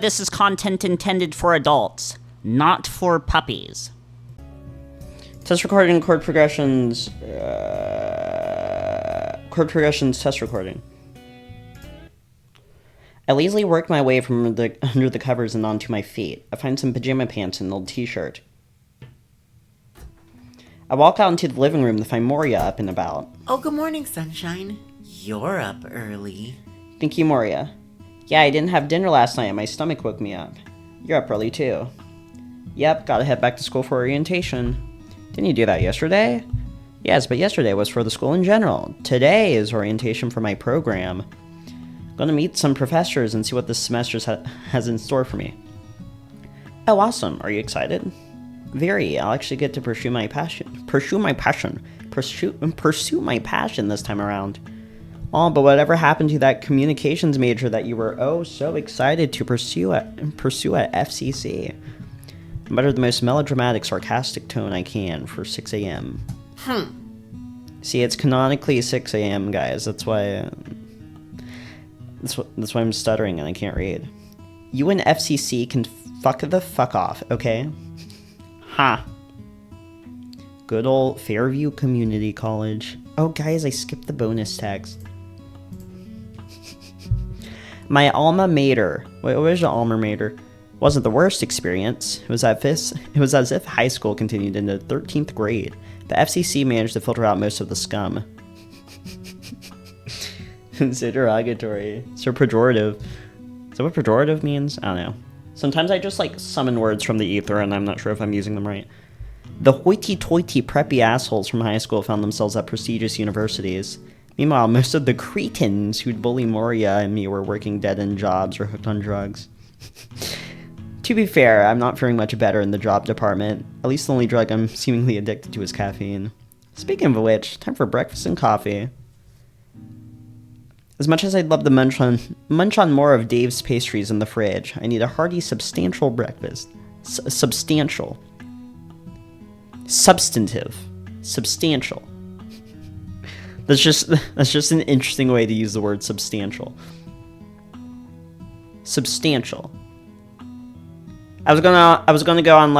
This is content intended for adults, not for puppies. Test recording, chord progressions. Chord progressions test recording. I lazily work my way from under the covers and onto my feet. I find some pajama pants and an old t-shirt. I walk out into the living room to find Moria up and about. Oh, good morning, sunshine. You're up early. Thank you, Moria. Yeah, I didn't have dinner last night and my stomach woke me up. You're up early too. Yep, gotta head back to school for orientation. Didn't you do that yesterday? Yes, but yesterday was for the school in general. Today is orientation for my program. I'm gonna meet some professors and see what this semester has in store for me. Oh, awesome. Are you excited? Very. I'll actually get to pursue my passion this time around. Oh, but whatever happened to that communications major that you were so excited to pursue at FCC? I mutter the most melodramatic, sarcastic tone I can for 6 a.m. See, it's canonically 6 a.m., guys. That's why I'm stuttering and I can't read. You and FCC can fuck the fuck off, okay? Ha. Good old Fairview Community College. Oh, guys, I skipped the bonus text. My alma mater. Wait, what was your alma mater? Wasn't the worst experience. It was as if high school continued into 13th grade. The FCC managed to filter out most of the scum. It's interrogatory. So pejorative. Is that what pejorative means? I don't know. Sometimes I just summon words from the ether and I'm not sure if I'm using them right. The hoity-toity preppy assholes from high school found themselves at prestigious universities. Meanwhile, most of the cretins who'd bully Moria and me were working dead-end jobs or hooked on drugs. To be fair, I'm not faring much better in the job department. At least the only drug I'm seemingly addicted to is caffeine. Speaking of which, time for breakfast and coffee. As much as I'd love to munch on more of Dave's pastries in the fridge, I need a hearty, substantial breakfast. Substantial. Substantive. Substantial. That's just an interesting way to use the word substantial. Substantial. I was gonna go on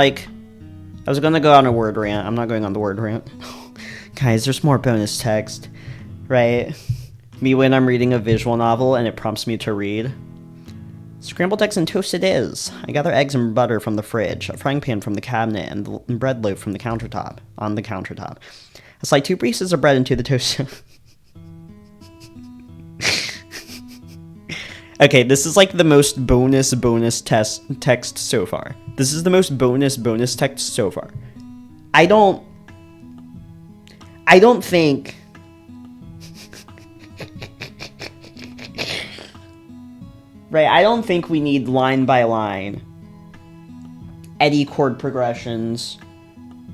a word rant. I'm not going on the word rant. Guys, there's more bonus text, right? Me when I'm reading a visual novel and it prompts me to read. Scrambled eggs and toast it is. I gather eggs and butter from the fridge, a frying pan from the cabinet, and the bread loaf from the countertop. On the countertop. I slide 2 pieces of bread into the toaster. Okay, this is the most bonus text so far. This is the most bonus text so far. I don't think... Right, I don't think we need line by line Eddy chord progressions.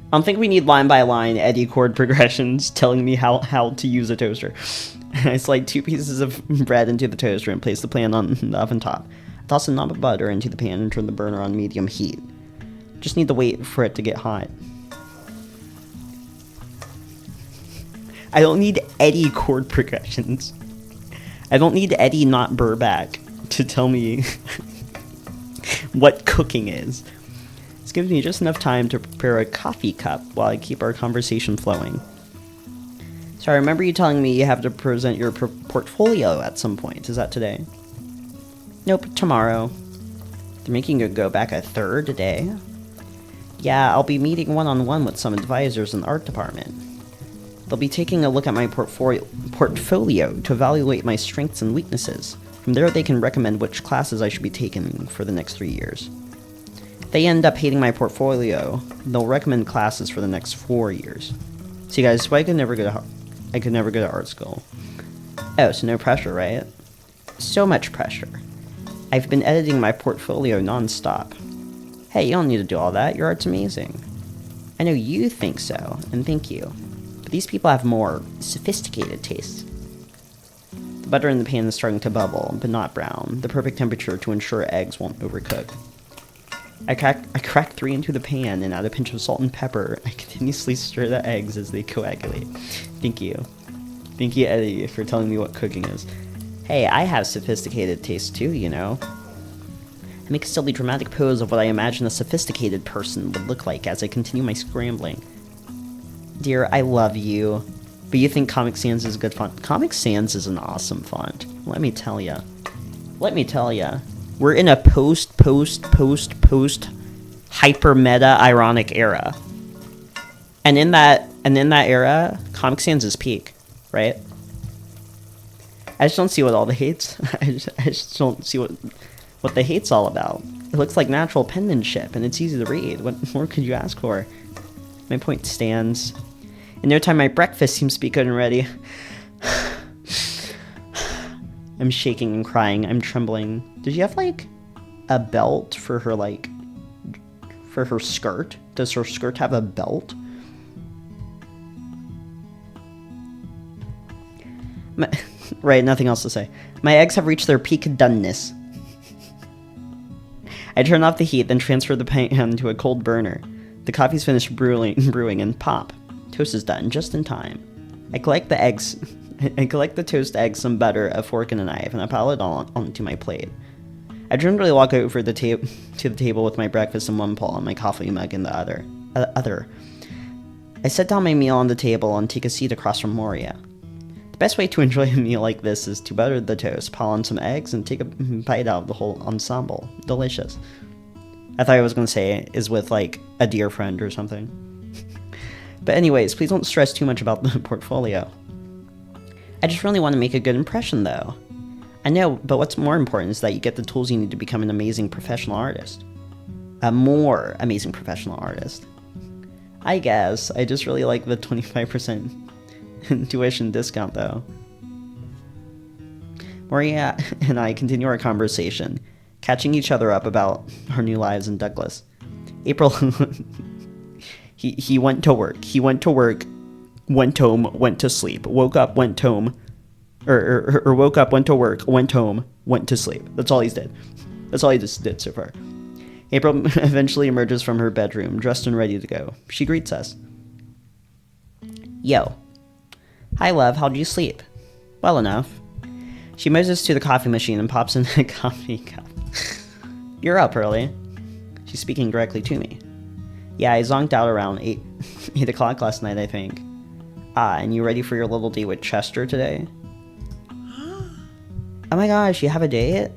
I don't think we need line by line Eddy chord progressions telling me how to use a toaster. I slide 2 pieces of bread into the toaster and place the pan on the oven top. I toss a knob of butter into the pan and turn the burner on medium heat. Just need to wait for it to get hot. I don't need Eddy chord progressions. I don't need Eddy not Burback to tell me what cooking is. This gives me just enough time to prepare a coffee cup while I keep our conversation flowing. So I remember you telling me you have to present your portfolio at some point. Is that today? Nope, tomorrow. They're making you go back a third day? Yeah, I'll be meeting one-on-one with some advisors in the art department. They'll be taking a look at my portfolio to evaluate my strengths and weaknesses. From there, they can recommend which classes I should be taking for the next 3 years. If they end up hating my portfolio, they'll recommend classes for the next 4 years. See, guys, so I could never go to art school. Oh, so no pressure, right? So much pressure. I've been editing my portfolio non-stop. Hey, you don't need to do all that. Your art's amazing. I know you think so, and thank you. But these people have more sophisticated tastes. The butter in the pan is starting to bubble, but not brown. The perfect temperature to ensure eggs won't overcook. I crack 3 into the pan and add a pinch of salt and pepper. I continuously stir the eggs as they coagulate. Thank you. Thank you, Eddy, for telling me what cooking is. Hey, I have sophisticated taste too, you know. I make a silly dramatic pose of what I imagine a sophisticated person would look like as I continue my scrambling. Dear, I love you. But you think Comic Sans is good font? Comic Sans is an awesome font. Let me tell ya. Let me tell ya. We're in a post hyper meta ironic era. And in that era, Comic Sans is peak, right? I just don't see what all the hate's I just don't see what the hate's all about. It looks like natural penmanship and it's easy to read. What more could you ask for? My point stands. In no time my breakfast seems to be good and ready. I'm shaking and crying. I'm trembling. Did you have like a belt for her for her skirt? Does her skirt have a belt? Right, nothing else to say. My eggs have reached their peak doneness. I turn off the heat, then transfer the pan to a cold burner. The coffee's finished brewing, and pop. Toast is done, just in time. I collect the eggs. I collect the toast eggs, some butter, a fork, and a knife, and I pile it all onto my plate. I generally walk over to the table with my breakfast in one paw and my coffee mug in the other. I set down my meal on the table and take a seat across from Moria. The best way to enjoy a meal like this is to butter the toast, pile on some eggs, and take a bite out of the whole ensemble. Delicious. I thought I was going to say is with, like, a dear friend or something. But anyways, please don't stress too much about the portfolio. I just really want to make a good impression, though. I know, but what's more important is that you get the tools you need to become an amazing professional artist. A more amazing professional artist. I guess. I just really like the 25% tuition discount, though. Moria and I continue our conversation, catching each other up about our new lives in Douglas. April... he went to work. He went to work, went home, went to sleep, woke up, went home, or woke up, went to work, went home, went to sleep. That's all he's did. That's all he just did so far. April eventually emerges from her bedroom, dressed and ready to go. She greets us. Yo. Hi, love. How'd you sleep? Well enough. She moves to the coffee machine and pops in a coffee cup. You're up early. She's speaking directly to me. Yeah, I zonked out around 8 o'clock last night, I think. Ah, and you ready for your little date with Chester today? Oh my gosh, you have a date?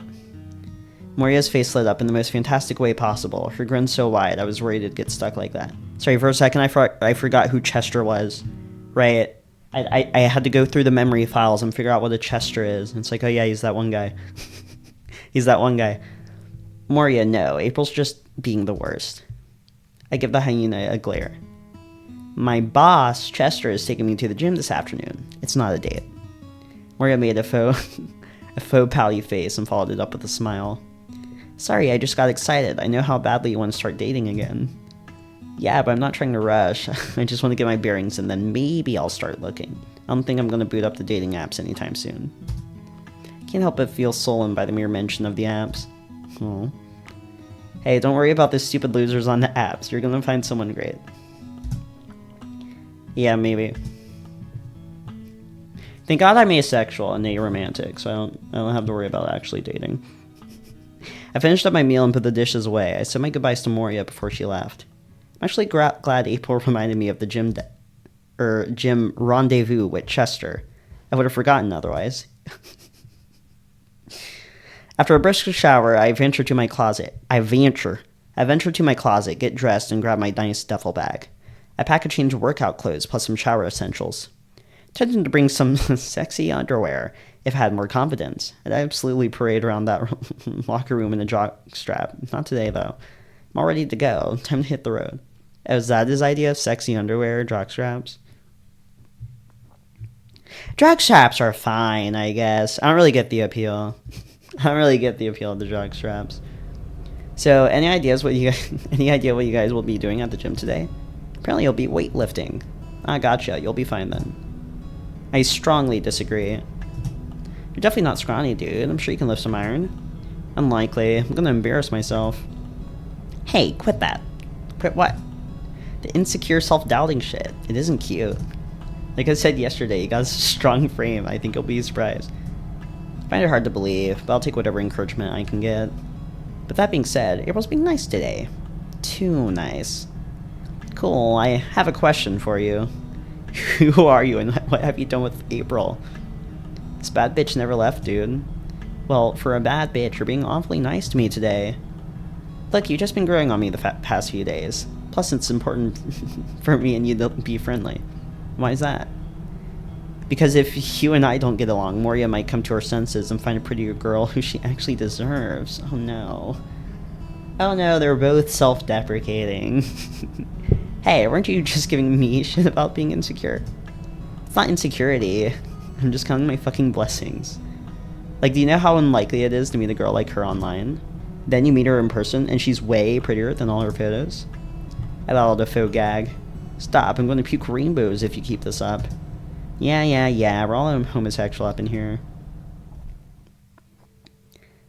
Moria's face lit up in the most fantastic way possible. Her grin so wide, I was worried it'd get stuck like that. Sorry, for a second I forgot who Chester was. Right? I had to go through the memory files and figure out what a Chester is. And it's like, oh yeah, he's that one guy. He's that one guy. Moria, no. April's just being the worst. I give the hyena a glare. My boss, Chester, is taking me to the gym this afternoon. It's not a date. Moria made a faux pouty face and followed it up with a smile. Sorry, I just got excited. I know how badly you want to start dating again. Yeah, but I'm not trying to rush. I just want to get my bearings and then maybe I'll start looking. I don't think I'm going to boot up the dating apps anytime soon. Can't help but feel sullen by the mere mention of the apps. Oh. Hey, don't worry about the stupid losers on the apps. You're going to find someone great. Yeah, maybe. Thank God I'm asexual and aromantic, so I don't have to worry about actually dating. I finished up my meal and put the dishes away. I said my goodbyes to Moria before she left. I'm actually glad April reminded me of the gym rendezvous with Chester. I would have forgotten otherwise. After a brisk shower, I venture to my closet. I venture to my closet, get dressed, and grab my nice duffel bag. I pack a change of workout clothes plus some shower essentials. Intending to bring some sexy underwear if I had more confidence. I'd absolutely parade around that locker room in a jock strap. Not today, though. I'm all ready to go. Time to hit the road. Oh, is that his idea? Sexy underwear, jock straps? Jock straps are fine, I guess. I don't really get the appeal. I don't really get the appeal of the jock straps. So, any idea what you guys will be doing at the gym today? Apparently you'll be weightlifting. Ah, gotcha. You'll be fine then. I strongly disagree. You're definitely not scrawny, dude. I'm sure you can lift some iron. Unlikely. I'm gonna embarrass myself. Hey, quit that. Quit what? The insecure self-doubting shit. It isn't cute. Like I said yesterday, you got a strong frame. I think you'll be surprised. I find it hard to believe, but I'll take whatever encouragement I can get. But that being said, April's being nice today. Too nice. Cool, I have a question for you. Who are you and what have you done with April? This bad bitch never left, dude. Well, for a bad bitch, you're being awfully nice to me today. Look, you've just been growing on me the past few days. Plus, it's important for me and you to be friendly. Why is that? Because if you and I don't get along, Moria might come to her senses and find a prettier girl who she actually deserves. Oh no. Oh no, they're both self-deprecating. Hey, weren't you just giving me shit about being insecure? It's not insecurity. I'm just counting my fucking blessings. Like, do you know how unlikely it is to meet a girl like her online? Then you meet her in person, and she's way prettier than all her photos? I allowed a faux gag. Stop, I'm going to puke rainbows if you keep this up. Yeah, we're all homosexual up in here.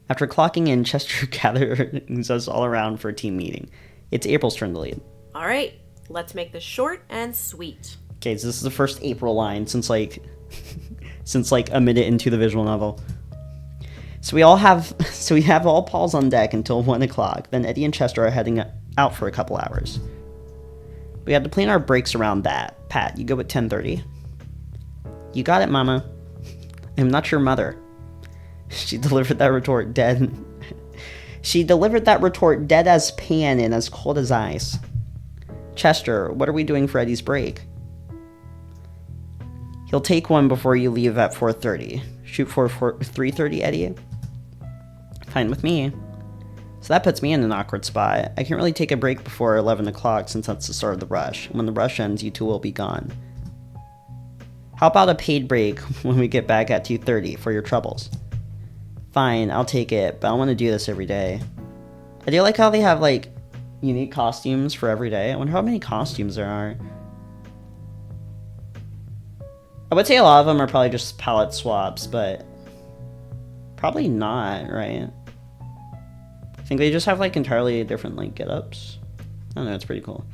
After clocking in, Chester gathers us all around for a team meeting. It's April's turn to lead. Alright, let's make this short and sweet. Okay, so this is the first April line since like a minute into the visual novel. So we have all paws on deck until 1 o'clock. Then Eddy and Chester are heading out for a couple hours. We have to plan our breaks around that. Pat, you go at 10:30. You got it, Mama. I'm not your mother. She delivered that retort dead. She delivered that retort dead as pan and as cold as ice. Chester, what are we doing for Eddy's break? He'll take one before you leave at 4:30. Shoot for 3:30, Eddy? Fine with me. So that puts me in an awkward spot. I can't really take a break before 11 o'clock since that's the start of the rush. When the rush ends, you two will be gone. How about a paid break when we get back at 2:30 for your troubles? Fine, I'll take it, but I want to do this every day. I do like how they have, like, unique costumes for every day. I wonder how many costumes there are. I would say a lot of them are probably just palette swaps, but probably not, right? I think they just have, like, entirely different, like, get-ups. I don't know, it's pretty cool.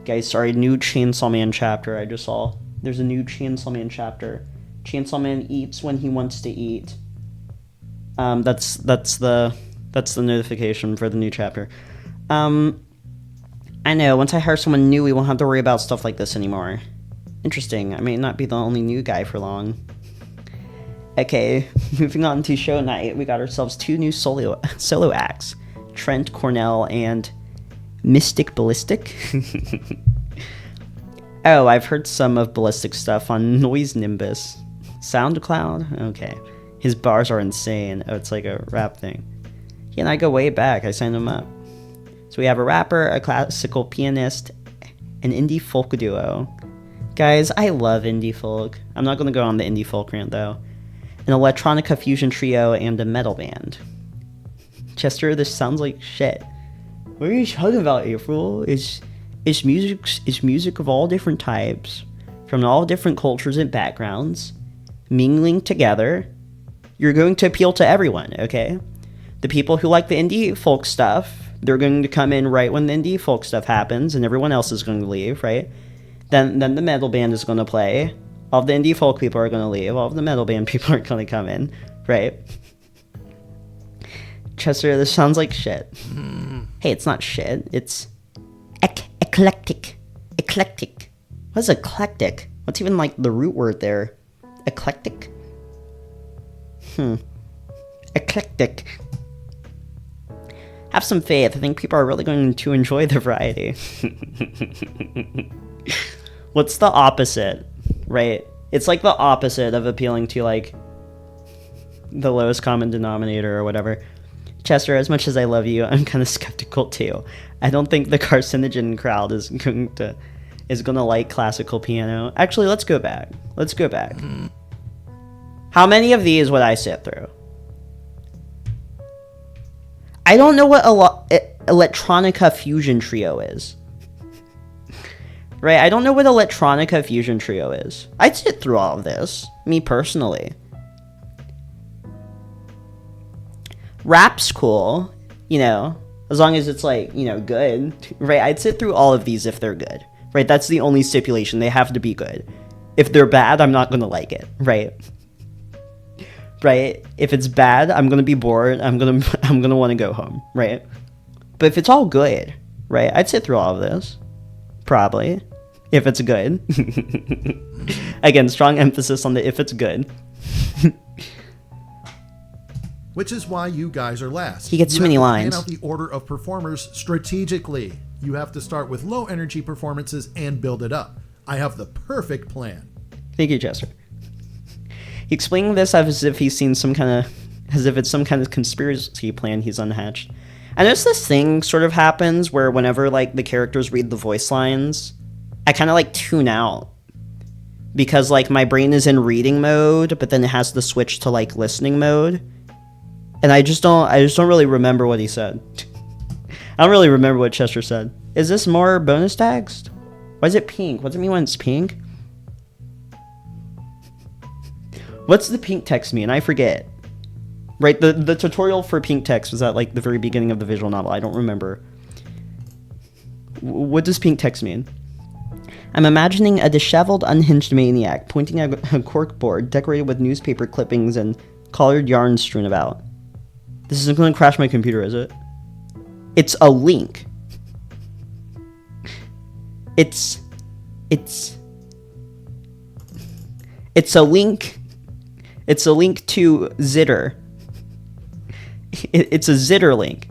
Guys, sorry, new Chainsaw Man chapter I just saw. There's a new Chainsaw Man chapter. Chainsaw Man eats when he wants to eat. That's the notification for the new chapter. I know, once I hire someone new, we won't have to worry about stuff like this anymore. Interesting, I may not be the only new guy for long. Okay, moving on to show night, we got ourselves 2 new solo acts. Trent, Cornell, and Mystic Ballistic. Oh, I've heard some of Ballistic stuff on Noise Nimbus. SoundCloud? Okay. His bars are insane. Oh, it's like a rap thing. He and I go way back. I signed him up. So we have a rapper, a classical pianist, an indie folk duo. Guys, I love indie folk. I'm not going to go on the indie folk rant, though. An electronica fusion trio and a metal band. Chester, this sounds like shit. What are you talking about, April? It's music of all different types, from all different cultures and backgrounds, mingling together. You're going to appeal to everyone, okay? The people who like the indie folk stuff, they're going to come in right when the indie folk stuff happens, and everyone else is going to leave, right? Then the metal band is going to play. All the indie folk people are going to leave. All of the metal band people are going to come in, right? Chester, this sounds like shit. Hey, it's not shit. It's eclectic. Eclectic. What's eclectic? What's even, like, the root word there? Eclectic? Eclectic. Have some faith. I think people are really going to enjoy the variety. What's the opposite, right? It's like the opposite of appealing to, like, the lowest common denominator or whatever. Chester, as much as I love you, I'm kind of skeptical too. I don't think the carcinogen crowd is going to like classical piano. Actually, let's go back. How many of these would I sit through? I don't know what electronica fusion trio is. Right? I don't know what electronica fusion trio is. I'd sit through all of this, me personally. Rap's cool, you know, as long as it's, like, you know, good, right? I'd sit through all of these if they're good, right? That's the only stipulation. They have to be good. If they're bad, I'm not going to like it, right? right? If it's bad, I'm gonna be bored. I'm gonna want to go home, right? But if it's all good, right? I'd sit through all of this, probably, if it's good. Again, strong emphasis on the if it's good. Which is why you guys are last. He gets too many lines. Plan out the order of performers strategically. You have to start with low energy performances and build it up. I have the perfect plan. Thank you, Chester. He explained this as if he's seen as if it's some kind of conspiracy plan he's unhatched. I notice this thing sort of happens where whenever like the characters read the voice lines, I kind of like tune out. Because like my brain is in reading mode, but then it has to switch to like listening mode. And I just don't really remember what he said. I don't really remember what Chester said. Is this more bonus text? Why is it pink? What does it mean when it's pink? What's the pink text mean? I forget. Right, the tutorial for pink text was at like the very beginning of the visual novel. I don't remember. What does pink text mean? I'm imagining a disheveled, unhinged maniac pointing at a corkboard decorated with newspaper clippings and colored yarn strewn about. This isn't going to crash my computer, is it? It's a link. It's a link. It's a link to Zitter. It's a Zitter link.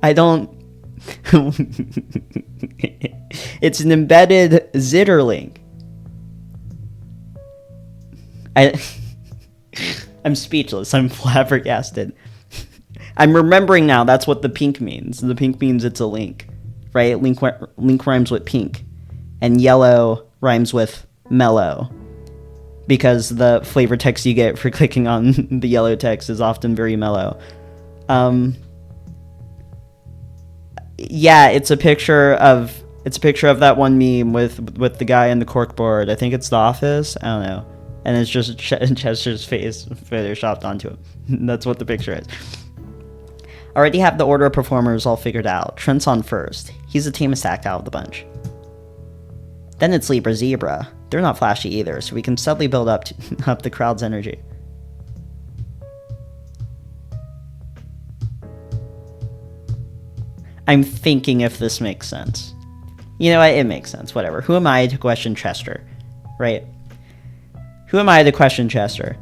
I don't... It's an embedded Zitter link. I'm speechless. I'm flabbergasted. I'm remembering now that's what the pink means. The pink means it's a link, right? Link rhymes with pink. And yellow rhymes with mellow. Because the flavor text you get for clicking on the yellow text is often very mellow. Yeah, it's a picture of that one meme with the guy in the corkboard. I think it's The Office. I don't know. And it's just Chester's face photoshopped onto it. That's what the picture is. Already have the order of performers all figured out. Trent's on first. He's the tamest act out of the bunch. Then it's Libra Zebra. They're not flashy either, so we can subtly build up the crowd's energy. I'm thinking if this makes sense. You know what? It makes sense. Whatever. Who am I to question Chester? Right? Who am I to question Chester?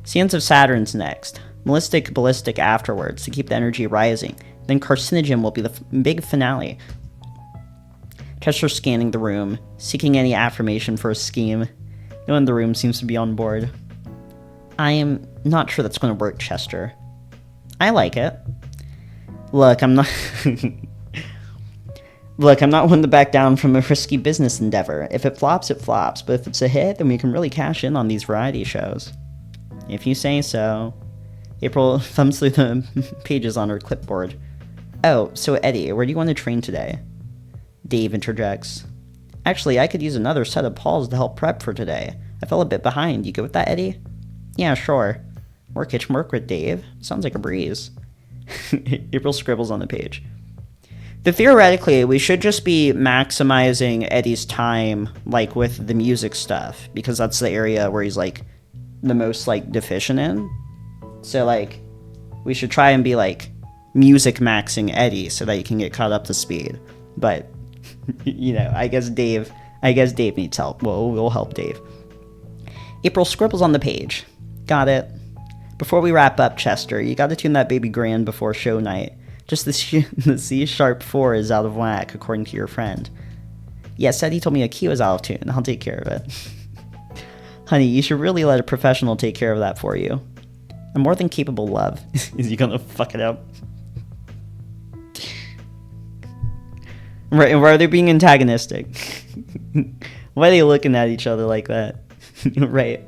Sands of Saturn's next. Ballistic afterwards to keep the energy rising. Then Carcinogen will be the big finale. Chester's scanning the room, seeking any affirmation for his scheme. No one in the room seems to be on board. I am not sure that's going to work, Chester. I like it. Look, I'm not... Look, I'm not one to back down from a risky business endeavor. If it flops, it flops. But if it's a hit, then we can really cash in on these variety shows. If you say so. April thumbs through the pages on her clipboard. Oh, so Eddy, where do you want to train today? Dave interjects. Actually, I could use another set of pawls to help prep for today. I fell a bit behind. You good with that, Eddy? Yeah, sure. Work with Dave. Sounds like a breeze. April scribbles on the page. Theoretically, we should just be maximizing Eddy's time, like, with the music stuff, because that's the area where he's, like, the most, like, deficient in. So, like, we should try and be, like, music maxing Eddy so that he can get caught up to speed. But, you know, I guess Dave needs help. We'll help Dave. April scribbles on the page. Got it. Before we wrap up, Chester, you gotta tune that baby grand before show night. Just the C-sharp 4 is out of whack, according to your friend. Yes, Eddy told me a key was out of tune. I'll take care of it. Honey, you should really let a professional take care of that for you. I'm more than capable, love. Is he gonna fuck it up? Right, why are they being antagonistic? Why are they looking at each other like that? Right.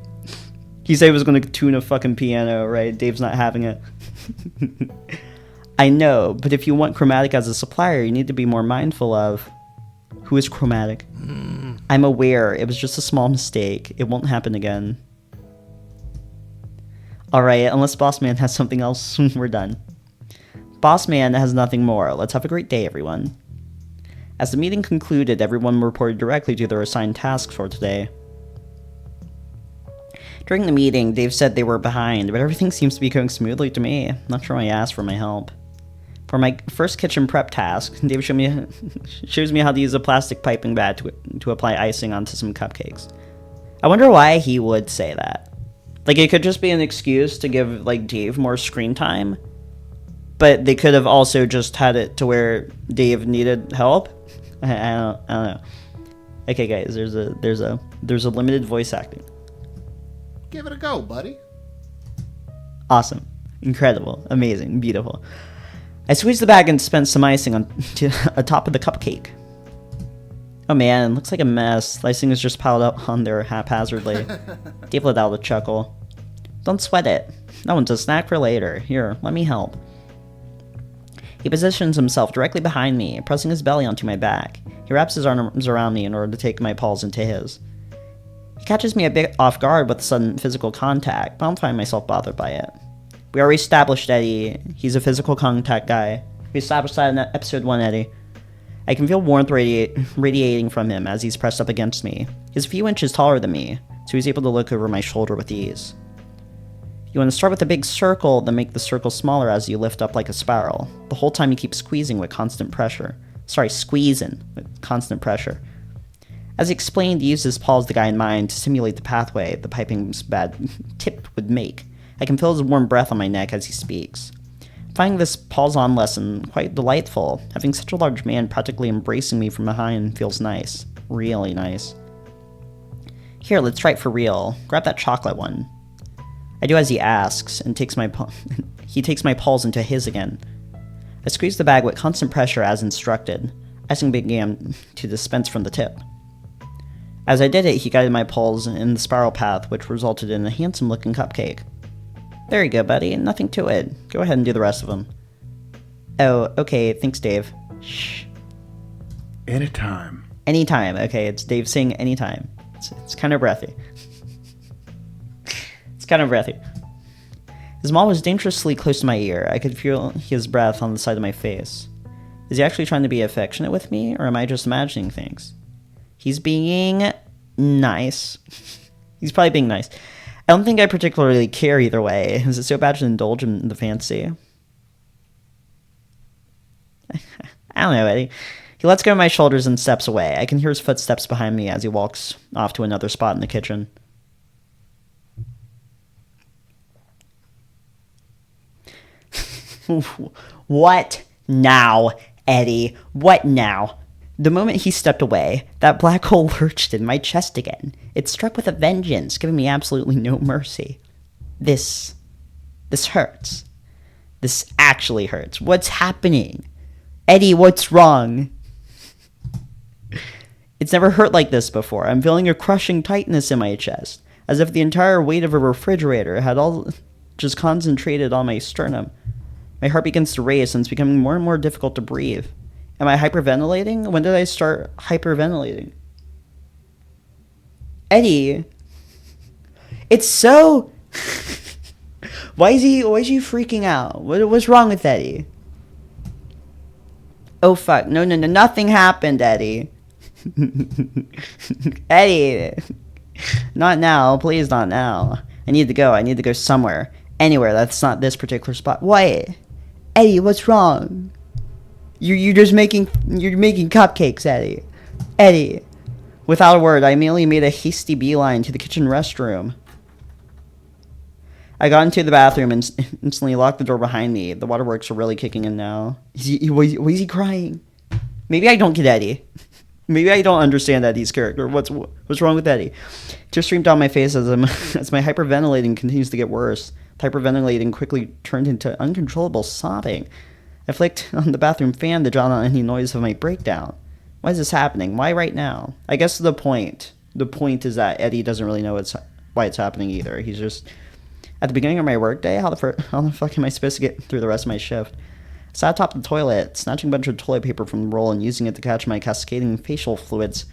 He said he was gonna tune a fucking piano, right? Dave's not having it. I know, but if you want Chromatic as a supplier, you need to be more mindful of... Who is Chromatic? I'm aware, it was just a small mistake. It won't happen again. Alright, unless Bossman has something else, we're done. Bossman has nothing more. Let's have a great day, everyone. As the meeting concluded, everyone reported directly to their assigned tasks for today. During the meeting, Dave said they were behind, but everything seems to be going smoothly to me. I'm not sure why he asked for my help. For my first kitchen prep task, Dave shows me how to use a plastic piping bag to apply icing onto some cupcakes. I wonder why he would say that. Like, it could just be an excuse to give, like, Dave more screen time, but they could have also just had it to where Dave needed help. I don't know. Okay, guys, there's a limited voice acting. Give it a go, buddy. Awesome, incredible, amazing, beautiful. I squeezed the bag and spent some icing on atop of the cupcake. Oh man, looks like a mess. The icing is just piled up on there haphazardly. Dave let out a chuckle. Don't sweat it. That one's a snack for later. Here, let me help. He positions himself directly behind me, pressing his belly onto my back. He wraps his arms around me in order to take my paws into his. He catches me a bit off guard with sudden physical contact, but I don't find myself bothered by it. We already established Eddy. He's a physical contact guy. We established that in episode 1, Eddy. I can feel warmth radiating from him as he's pressed up against me. He's a few inches taller than me, so he's able to look over my shoulder with ease. You want to start with a big circle, then make the circle smaller as you lift up like a spiral. The whole time you keep squeezing with constant pressure. Squeezing with constant pressure. As he explained, he used his paws the guy in mind to simulate the pathway the piping's bad tip would make. I can feel his warm breath on my neck as he speaks. Finding this paws-on lesson quite delightful. Having such a large man practically embracing me from behind feels nice. Really nice. Here, let's try it for real. Grab that chocolate one. I do as he asks, and he takes my paws into his again. I squeeze the bag with constant pressure as instructed. Icing began to dispense from the tip. As I did it, he guided my paws in the spiral path, which resulted in a handsome-looking cupcake. There you go, buddy. Nothing to it. Go ahead and do the rest of them. Oh, okay. Thanks, Dave. Shh. Anytime. Anytime. Okay, it's Dave saying anytime. It's kind of breathy. It's kind of breathy. His maw was dangerously close to my ear. I could feel his breath on the side of my face. Is he actually trying to be affectionate with me, or am I just imagining things? He's being nice. He's probably being nice. I don't think I particularly care either way. Is it so bad to indulge in the fancy? I don't know, Eddy. He lets go of my shoulders and steps away. I can hear his footsteps behind me as he walks off to another spot in the kitchen. What now, Eddy? What now? The moment he stepped away, that black hole lurched in my chest again. It struck with a vengeance, giving me absolutely no mercy. This hurts. This actually hurts. What's happening? Eddy, what's wrong? It's never hurt like this before. I'm feeling a crushing tightness in my chest, as if the entire weight of a refrigerator had all just concentrated on my sternum. My heart begins to race, and it's becoming more and more difficult to breathe. Am I hyperventilating? When did I start hyperventilating? Eddy, it's so... Why is he freaking out? What's wrong with Eddy? Oh fuck, no, nothing happened, Eddy. Eddy, not now, please, not now. I need to go somewhere. Anywhere that's not this particular spot. What? Eddy, what's wrong? You're making cupcakes, Eddy. Eddy. Without a word, I immediately made a hasty beeline to the kitchen restroom. I got into the bathroom and instantly locked the door behind me. The waterworks are really kicking in now. Why is he crying? Maybe I don't get Eddy. Maybe I don't understand Eddy's character. What's wrong with Eddy? Tears streamed down my face as my hyperventilating continues to get worse. Hyperventilating quickly turned into uncontrollable sobbing. I flicked on the bathroom fan to drown out any noise of my breakdown. Why is this happening? Why right now? I guess the point is that Eddy doesn't really know why it's happening either. He's just... At the beginning of my workday, how the fuck am I supposed to get through the rest of my shift? I sat atop the toilet, snatching a bunch of toilet paper from the roll and using it to catch my cascading facial fluids.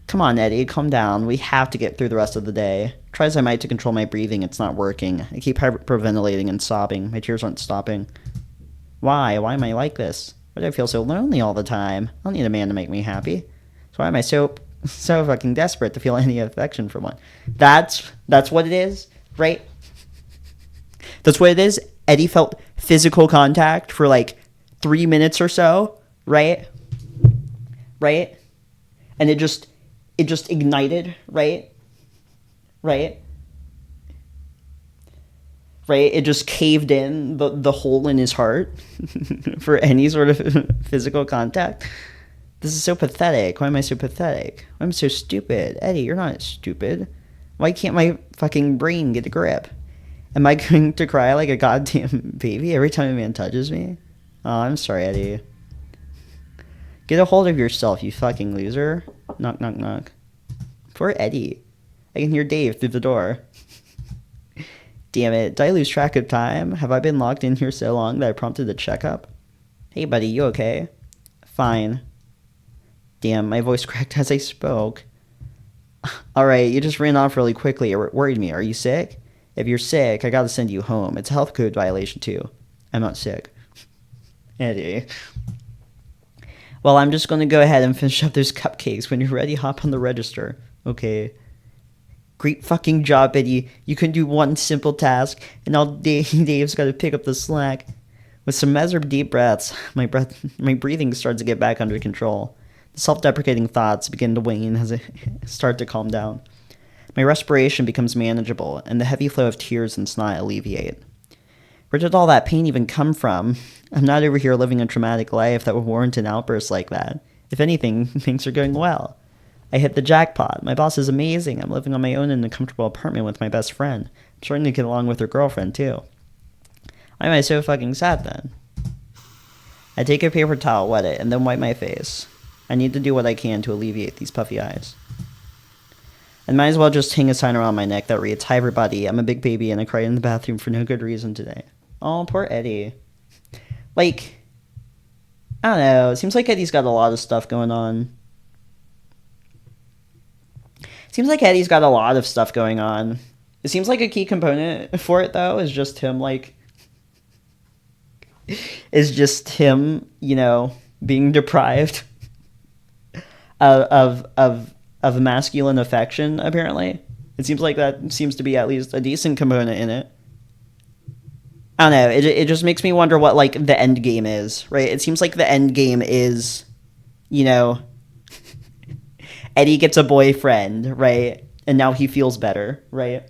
Come on, Eddy, calm down. We have to get through the rest of the day. Try as I might to control my breathing, it's not working. I keep hyperventilating and sobbing. My tears aren't stopping. Why? Why am I like this? Why do I feel so lonely all the time? I don't need a man to make me happy. So why am I so so fucking desperate to feel any affection from one. That's what it is, right? That's what it is. Eddy felt physical contact for like 3 minutes or so, right? Right? And it just ignited, right? Right? Right? It just caved in the hole in his heart for any sort of physical contact. This is so pathetic. Why am I so pathetic? I'm so stupid. Eddy, you're not stupid. Why can't my fucking brain get a grip? Am I going to cry like a goddamn baby every time a man touches me? Oh, I'm sorry, Eddy. Get a hold of yourself, you fucking loser. Knock, knock, knock. Poor Eddy. I can hear Dave through the door. Damn it, did I lose track of time? Have I been locked in here so long that I prompted a checkup? Hey buddy, you okay? Fine. Damn, my voice cracked as I spoke. Alright, you just ran off really quickly. It worried me. Are you sick? If you're sick, I gotta send you home. It's a health code violation too. I'm not sick. Eddy. Well, I'm just gonna go ahead and finish up those cupcakes. When you're ready, hop on the register. Okay. Great fucking job, Eddy. You can do one simple task, and now Dave's got to pick up the slack. With some measured deep breaths, my breathing starts to get back under control. The self-deprecating thoughts begin to wane as I start to calm down. My respiration becomes manageable, and the heavy flow of tears and snot alleviate. Where did all that pain even come from? I'm not over here living a traumatic life that would warrant an outburst like that. If anything, things are going well. I hit the jackpot. My boss is amazing. I'm living on my own in a comfortable apartment with my best friend. I'm starting to get along with her girlfriend, too. Why am I so fucking sad, then? I take a paper towel, wet it, and then wipe my face. I need to do what I can to alleviate these puffy eyes. I might as well just hang a sign around my neck that reads, "Hi everybody, I'm a big baby and I cried in the bathroom for no good reason today." Oh, poor Eddy. Like, I don't know. It seems like Eddy's got a lot of stuff going on. Seems like Eddy's got a lot of stuff going on. It seems like a key component for it, though, is just him, like... is just him, you know, being deprived of masculine affection, apparently. It seems like that seems to be at least a decent component in it. I don't know. It just makes me wonder what, like, the end game is, right? It seems like the end game is, you know... Eddy gets a boyfriend, right? And now he feels better, right?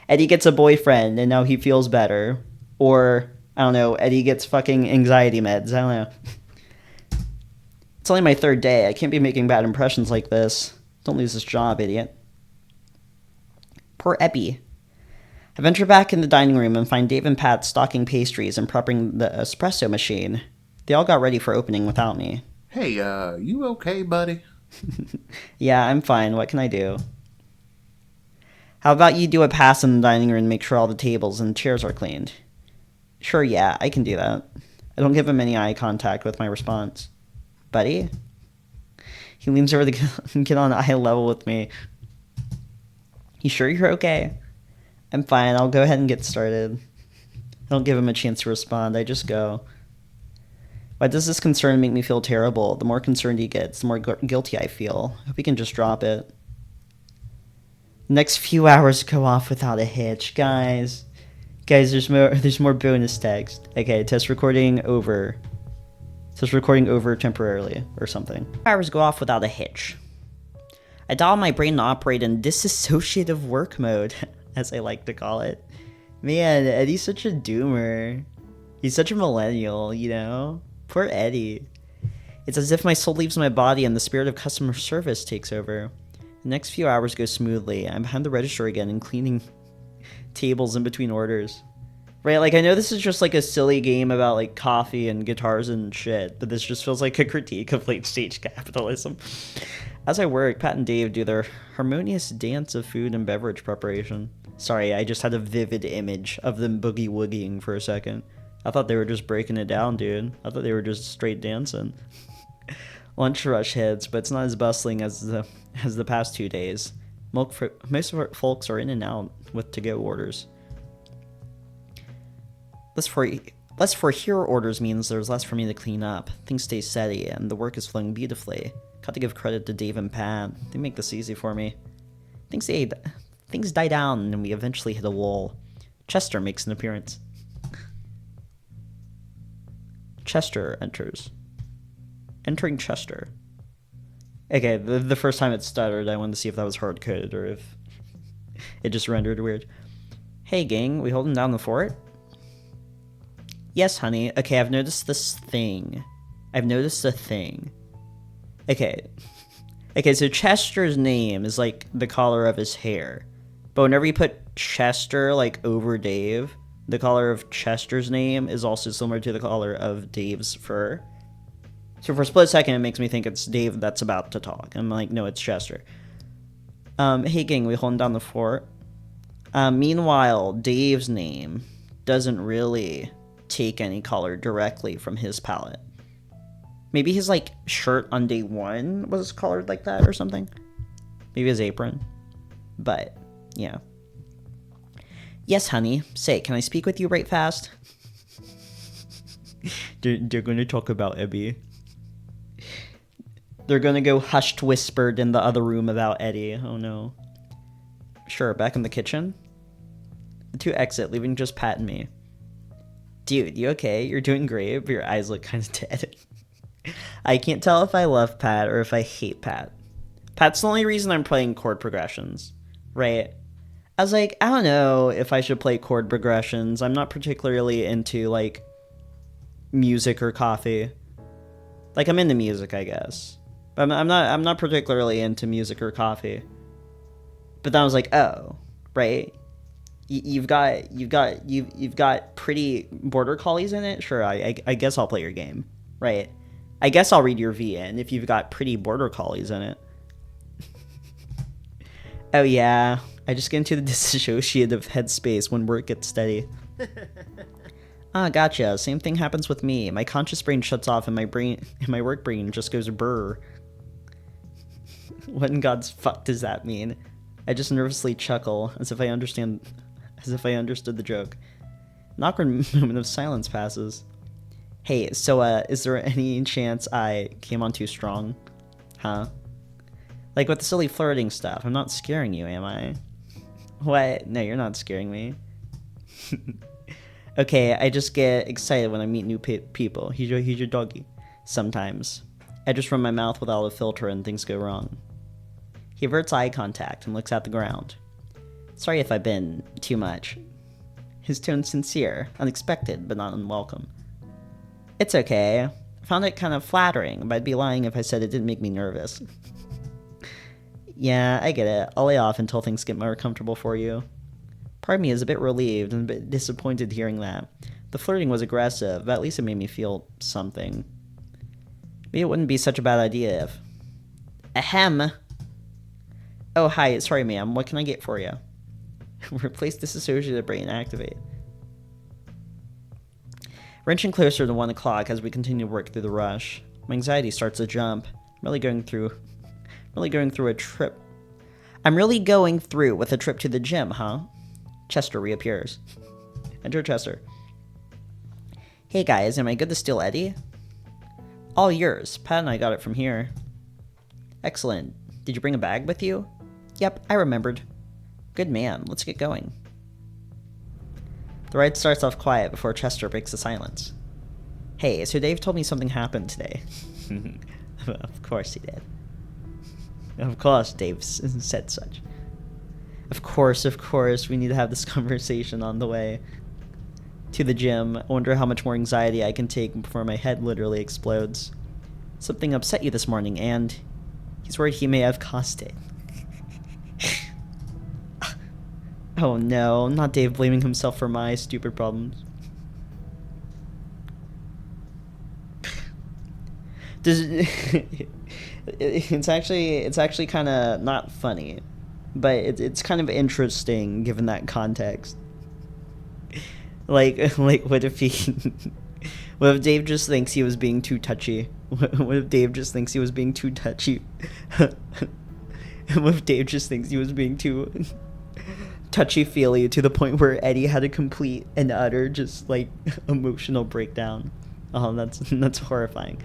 Eddy gets a boyfriend, and now he feels better. Or, I don't know, Eddy gets fucking anxiety meds. I don't know. It's only my third day. I can't be making bad impressions like this. Don't lose this job, idiot. Poor Eppy. I venture back in the dining room and find Dave and Pat stocking pastries and prepping the espresso machine. They all got ready for opening without me. Hey, you okay, buddy? Yeah, I'm fine. What can I do? How about you do a pass in the dining room and make sure all the tables and chairs are cleaned? Sure, yeah, I can do that. I don't give him any eye contact with my response. Buddy? He leans over to get on eye level with me. You sure you're okay? I'm fine. I'll go ahead and get started. I don't give him a chance to respond. I just go. Why does this concern make me feel terrible? The more concerned he gets, the more guilty I feel. I hope he can just drop it. The next few hours go off without a hitch. Guys, there's more bonus text. Okay, test recording over. Test recording over temporarily, or something. Hours go off without a hitch. I dial my brain to operate in disassociative work mode, as I like to call it. Man, Eddy's such a doomer. He's such a millennial, you know? Poor Eddy. It's as if my soul leaves my body and the spirit of customer service takes over. The next few hours go smoothly. I'm behind the register again and cleaning tables in between orders. Right, like, I know this is just like a silly game about like coffee and guitars and shit, but this just feels like a critique of late stage capitalism. As I work, Pat and Dave do their harmonious dance of food and beverage preparation. Sorry, I just had a vivid image of them boogie-woogieing for a second. I thought they were just breaking it down, dude. I thought they were just straight dancing. Lunch rush hits, but it's not as bustling as the past 2 days. Most of our folks are in and out with to-go orders. Less for hero orders means there's less for me to clean up. Things stay steady, and the work is flowing beautifully. Gotta give credit to Dave and Pat. They make this easy for me. Things die down and we eventually hit a lull. Chester makes an appearance. Chester enters. Entering Chester. Okay, the first time it stuttered, I wanted to see if that was hard-coded or if it just rendered weird. Hey, gang, we holding down the fort? Yes, honey. Okay, I've noticed this thing. I've noticed a thing. Okay. Okay, so Chester's name is, like, the color of his hair. But whenever you put Chester, like, over Dave, the color of Chester's name is also similar to the color of Dave's fur. So for a split second, it makes me think it's Dave that's about to talk. I'm like, no, it's Chester. Hey, gang, we holding down the fort? Meanwhile, Dave's name doesn't really take any color directly from his palette. Maybe his, like, shirt on day one was colored like that or something. Maybe his apron. But, yeah. Yes, honey. Say, can I speak with you right fast? They're going to talk about Eddy. They're going to go hushed whispered in the other room about Eddy. Oh, no. Sure, back in the kitchen. The two exit, leaving just Pat and me. Dude, you okay? You're doing great, but your eyes look kind of dead. I can't tell if I love Pat or if I hate Pat. Pat's the only reason I'm playing Chord Progressions, right? I was like, I don't know if I should play Chord Progressions. I'm not particularly into, like, music or coffee. Like, I'm into music, I guess. But I'm not particularly into music or coffee. But then I was like, oh, right? You've got pretty border collies in it? Sure, I guess I'll play your game, right? I guess I'll read your VN if you've got pretty border collies in it. Oh yeah, I just get into the dissociative headspace when work gets steady. Ah, gotcha. Same thing happens with me. My conscious brain shuts off and my work brain just goes brr. What in God's fuck does that mean? I just nervously chuckle as if I understood the joke. An awkward moment of silence passes. Hey, so, is there any chance I came on too strong? Huh? Like with the silly flirting stuff, I'm not scaring you, am I? What? No, you're not scaring me. Okay, I just get excited when I meet new people. He's your doggy. Sometimes. I just run my mouth without a filter and things go wrong. He averts eye contact and looks at the ground. Sorry if I've been too much. His tone's sincere, unexpected, but not unwelcome. It's okay. I found it kind of flattering, but I'd be lying if I said it didn't make me nervous. Yeah, I get it. I'll lay off until things get more comfortable for you. Part of me is a bit relieved and a bit disappointed hearing that. The flirting was aggressive, but at least it made me feel something. Maybe it wouldn't be such a bad idea if... Ahem! Oh, hi, sorry ma'am, what can I get for you? Replace disassociative brain, activate. Wrenching closer to 1 o'clock as we continue to work through the rush. My anxiety starts to jump. I'm really going through a trip. I'm really going through with a trip to the gym, huh? Chester reappears. Enter Chester. Hey guys, am I good to steal Eddy? All yours. Pat and I got it from here. Excellent. Did you bring a bag with you? Yep, I remembered. Good man, let's get going. The ride starts off quiet before Chester breaks the silence. Hey, so Dave told me something happened today. Of course he did. Of course Dave said such. Of course, we need to have this conversation on the way to the gym. I wonder how much more anxiety I can take before my head literally explodes. Something upset you this morning, and he's worried he may have caused it. Oh no, not Dave blaming himself for my stupid problems. It's actually kind of not funny, but it's kind of interesting given that context. Like what if Dave just thinks he was being too touchy? What if Dave just thinks he was being too touchy? What if Dave just thinks he was being too touchy-feely to the point where Eddy had a complete and utter just like emotional breakdown? Oh, that's horrifying.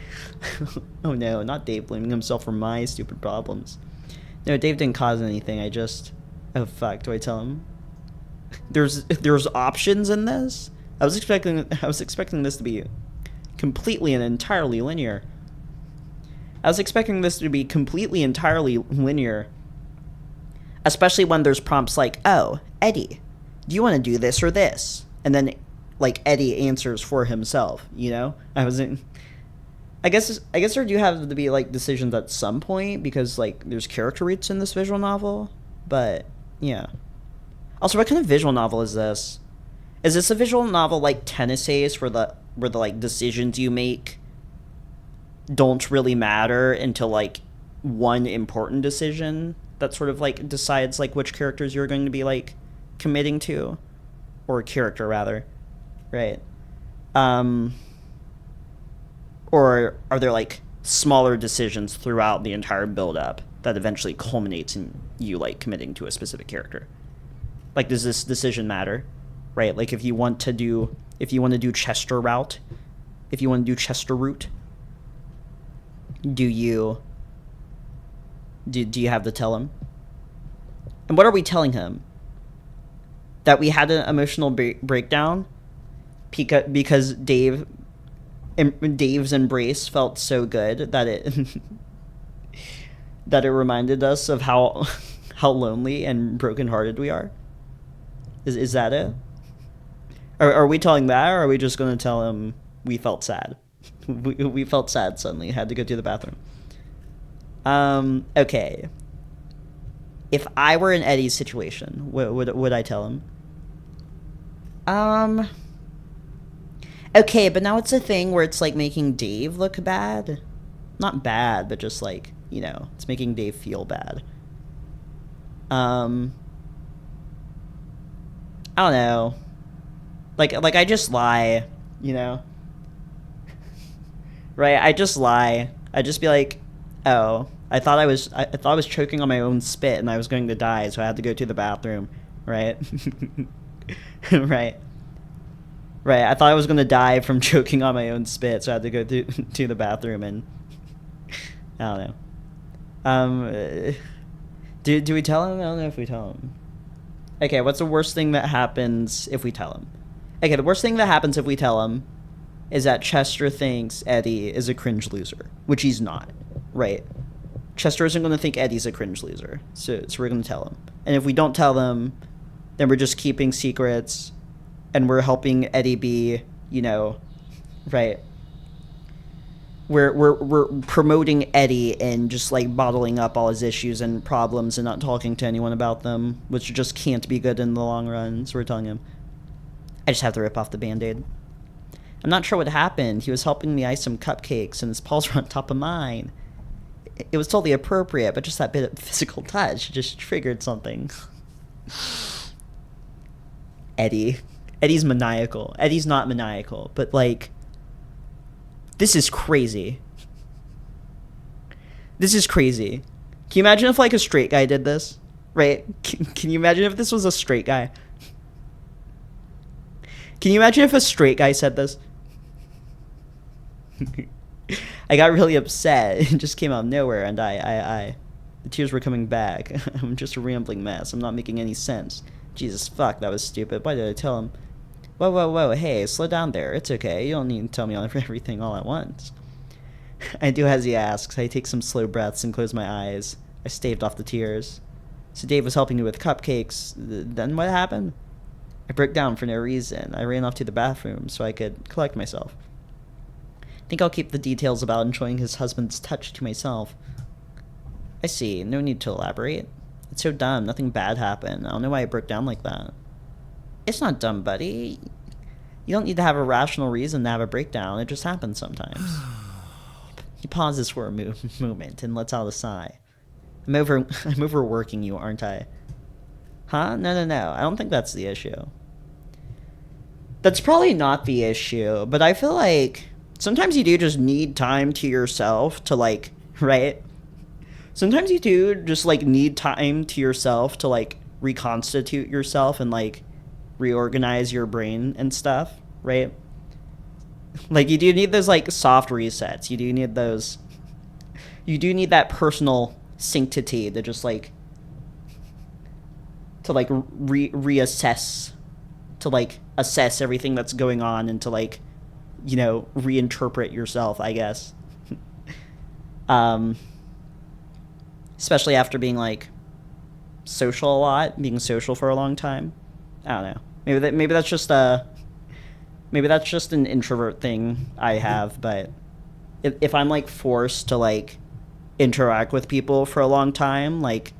Oh no, not Dave blaming himself for my stupid problems. No, Dave didn't cause anything. Oh fuck, do I tell him? There's options in this? I was expecting this to be completely and entirely linear. Especially when there's prompts like, "Oh, Eddy, do you want to do this or this?" And then like Eddy answers for himself, you know? I guess there do have to be like decisions at some point because like there's character roots in this visual novel, but yeah. Also, what kind of visual novel is this? Is this a visual novel like 10 essays where the like decisions you make don't really matter until like one important decision that sort of like decides like which characters you're going to be like committing to, or character rather, right? Or are there like smaller decisions throughout the entire build-up that eventually culminates in you like committing to a specific character? Like, does this decision matter, right? Like, if you want to do Chester route, do you have to tell him? And what are we telling him? That we had an emotional breakdown because Dave's embrace felt so good that it that it reminded us of how lonely and brokenhearted we are. Is that it? Are we telling that, or are we just going to tell him we felt sad? we felt sad suddenly, had to go to the bathroom. Okay. If I were in Eddy's situation, would I tell him? Okay, but now it's a thing where it's like making Dave look bad. Not bad, but just like, you know, it's making Dave feel bad. I don't know. Like I just lie, you know? Right? I just lie. I just be like, "Oh, I thought I was choking on my own spit and I was going to die, so I had to go to the bathroom." Right? Right. Right, I thought I was going to die from choking on my own spit, so I had to go to the bathroom, and I don't know. Do we tell him? I don't know if we tell him. Okay, what's the worst thing that happens if we tell him? Okay, the worst thing that happens if we tell him is that Chester thinks Eddy is a cringe loser, which he's not, right? Chester isn't going to think Eddy's a cringe loser, so we're going to tell him. And if we don't tell them, then we're just keeping secrets, and we're helping Eddy be, you know, right? We're promoting Eddy and just like bottling up all his issues and problems and not talking to anyone about them, which just can't be good in the long run. So we're telling him, I just have to rip off the Band-Aid. I'm not sure what happened. He was helping me ice some cupcakes and his paws were on top of mine. It was totally appropriate, but just that bit of physical touch just triggered something. Eddy's maniacal. Eddy's not maniacal, but like, this is crazy. This is crazy. Can you imagine if like a straight guy did this? Right? Can you imagine if this was a straight guy? Can you imagine if a straight guy said this? I got really upset. It just came out of nowhere, and the tears were coming back. I'm just a rambling mess. I'm not making any sense. Jesus, fuck, that was stupid. Why did I tell him? Whoa, hey, slow down there. It's okay. You don't need to tell me everything all at once. I do as he asks. I take some slow breaths and close my eyes. I staved off the tears. So Dave was helping me with cupcakes. Then what happened? I broke down for no reason. I ran off to the bathroom so I could collect myself. I think I'll keep the details about enjoying his husband's touch to myself. I see. No need to elaborate. It's so dumb. Nothing bad happened. I don't know why I broke down like that. It's not dumb, buddy. You don't need to have a rational reason to have a breakdown. It just happens sometimes. He pauses for a moment and lets out a sigh. I'm overworking you, aren't I? Huh? No. I don't think that's the issue. That's probably not the issue, but I feel like sometimes you do just need time to yourself to like, right? Sometimes you do just like need time to yourself to like reconstitute yourself and like reorganize your brain and stuff, right? Like, you do need those, like, soft resets. You do need those... You do need that personal sanctity to just, like... To, like, reassess... To, like, assess everything that's going on and to, like, you know, reinterpret yourself, I guess. Especially after being, like, social a lot, being social for a long time. I don't know. Maybe that's just an introvert thing I have, but if I'm, like, forced to, like, interact with people for a long time, like,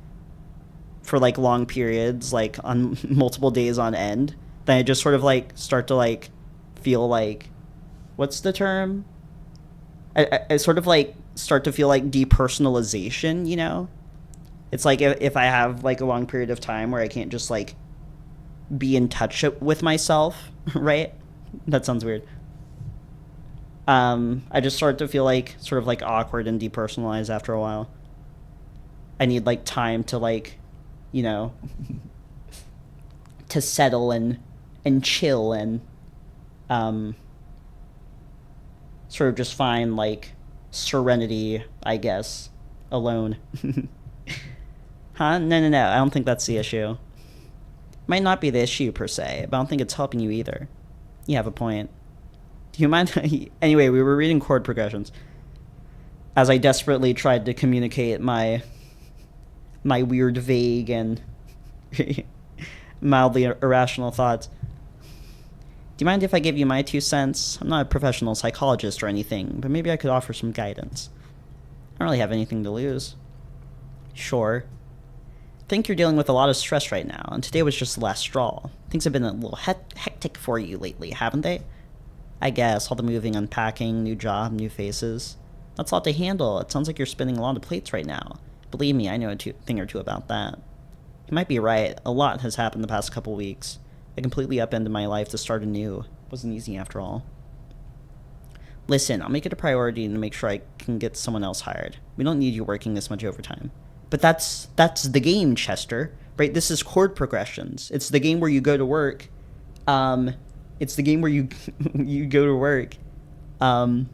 for, like, long periods, like, on multiple days on end, then I just sort of, like, start to, like, feel like, what's the term? I sort of, like, start to feel like depersonalization, you know? It's like if I have, like, a long period of time where I can't just, like, be in touch with myself, right? That sounds weird. I just start to feel, like, sort of, like, awkward and depersonalized after a while. I need, like, time to, like, you know, to settle and chill and, sort of just find, like, serenity, I guess, alone. Huh? No. I don't think that's the issue. Might not be the issue, per se, but I don't think it's helping you either. You have a point. Do you mind? Anyway, we were reading Chord Progressions. As I desperately tried to communicate my weird, vague, and mildly irrational thoughts. Do you mind if I give you my 2 cents? I'm not a professional psychologist or anything, but maybe I could offer some guidance. I don't really have anything to lose. Sure. I think you're dealing with a lot of stress right now, and today was just the last straw. Things have been a little hectic for you lately, haven't they? I guess, all the moving, unpacking, new job, new faces. That's a lot to handle. It sounds like you're spinning a lot of plates right now. Believe me, I know a thing or two about that. You might be right. A lot has happened the past couple weeks. I completely upended my life to start anew. It wasn't easy after all. Listen, I'll make it a priority to make sure I can get someone else hired. We don't need you working this much overtime. But that's the game, Chester. Right? This is Chord Progressions. It's the game where you go to work. It's the game where you you go to work. And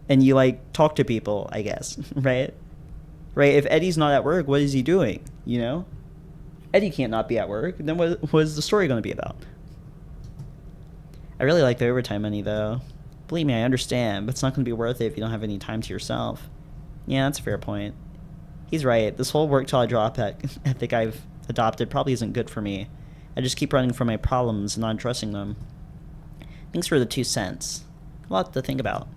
you, like, talk to people, I guess. Right? Right? If Eddy's not at work, what is he doing? You know? Eddy can't not be at work. Then what is the story going to be about? I really like the overtime money, though. Believe me, I understand, but it's not going to be worth it if you don't have any time to yourself. Yeah, that's a fair point. He's right. This whole work till I drop ethic I've adopted probably isn't good for me. I just keep running from my problems and not addressing them. Thanks for the 2 cents. A lot to think about.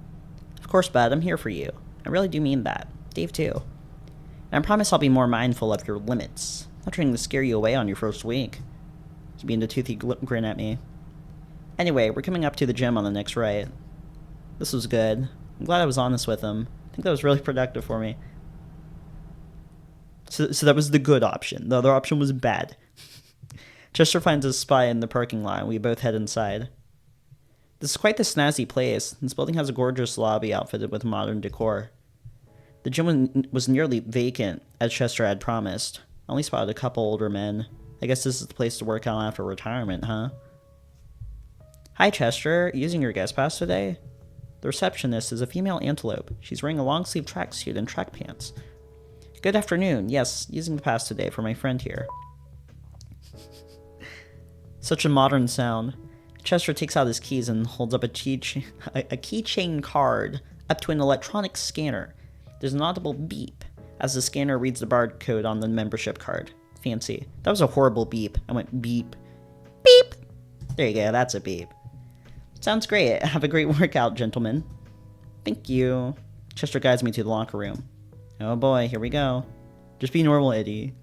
Of course, bud, I'm here for you. I really do mean that. Dave, too. And I promise I'll be more mindful of your limits. I'm not trying to scare you away on your first week. He beamed a toothy grin at me. Anyway, we're coming up to the gym on the next right. This was good. I'm glad I was honest with him. I think that was really productive for me. So that was the good option. The other option was bad. Chester finds a spy in the parking lot, and we both head inside. This is quite the snazzy place. This building has a gorgeous lobby outfitted with modern decor. The gym was nearly vacant, as Chester had promised. I only spotted a couple older men. I guess this is the place to work out after retirement, huh? Hi, Chester. Using your guest pass today? The receptionist is a female antelope. She's wearing a long-sleeve tracksuit and track pants. Good afternoon. Yes, using the pass today for my friend here. Such a modern sound. Chester takes out his keys and holds up a keychain card up to an electronic scanner. There's an audible beep as the scanner reads the barcode on the membership card. Fancy. That was a horrible beep. I went beep. Beep! There you go, that's a beep. Sounds great. Have a great workout, gentlemen. Thank you. Chester guides me to the locker room. Oh boy, here we go. Just be normal, Eddy.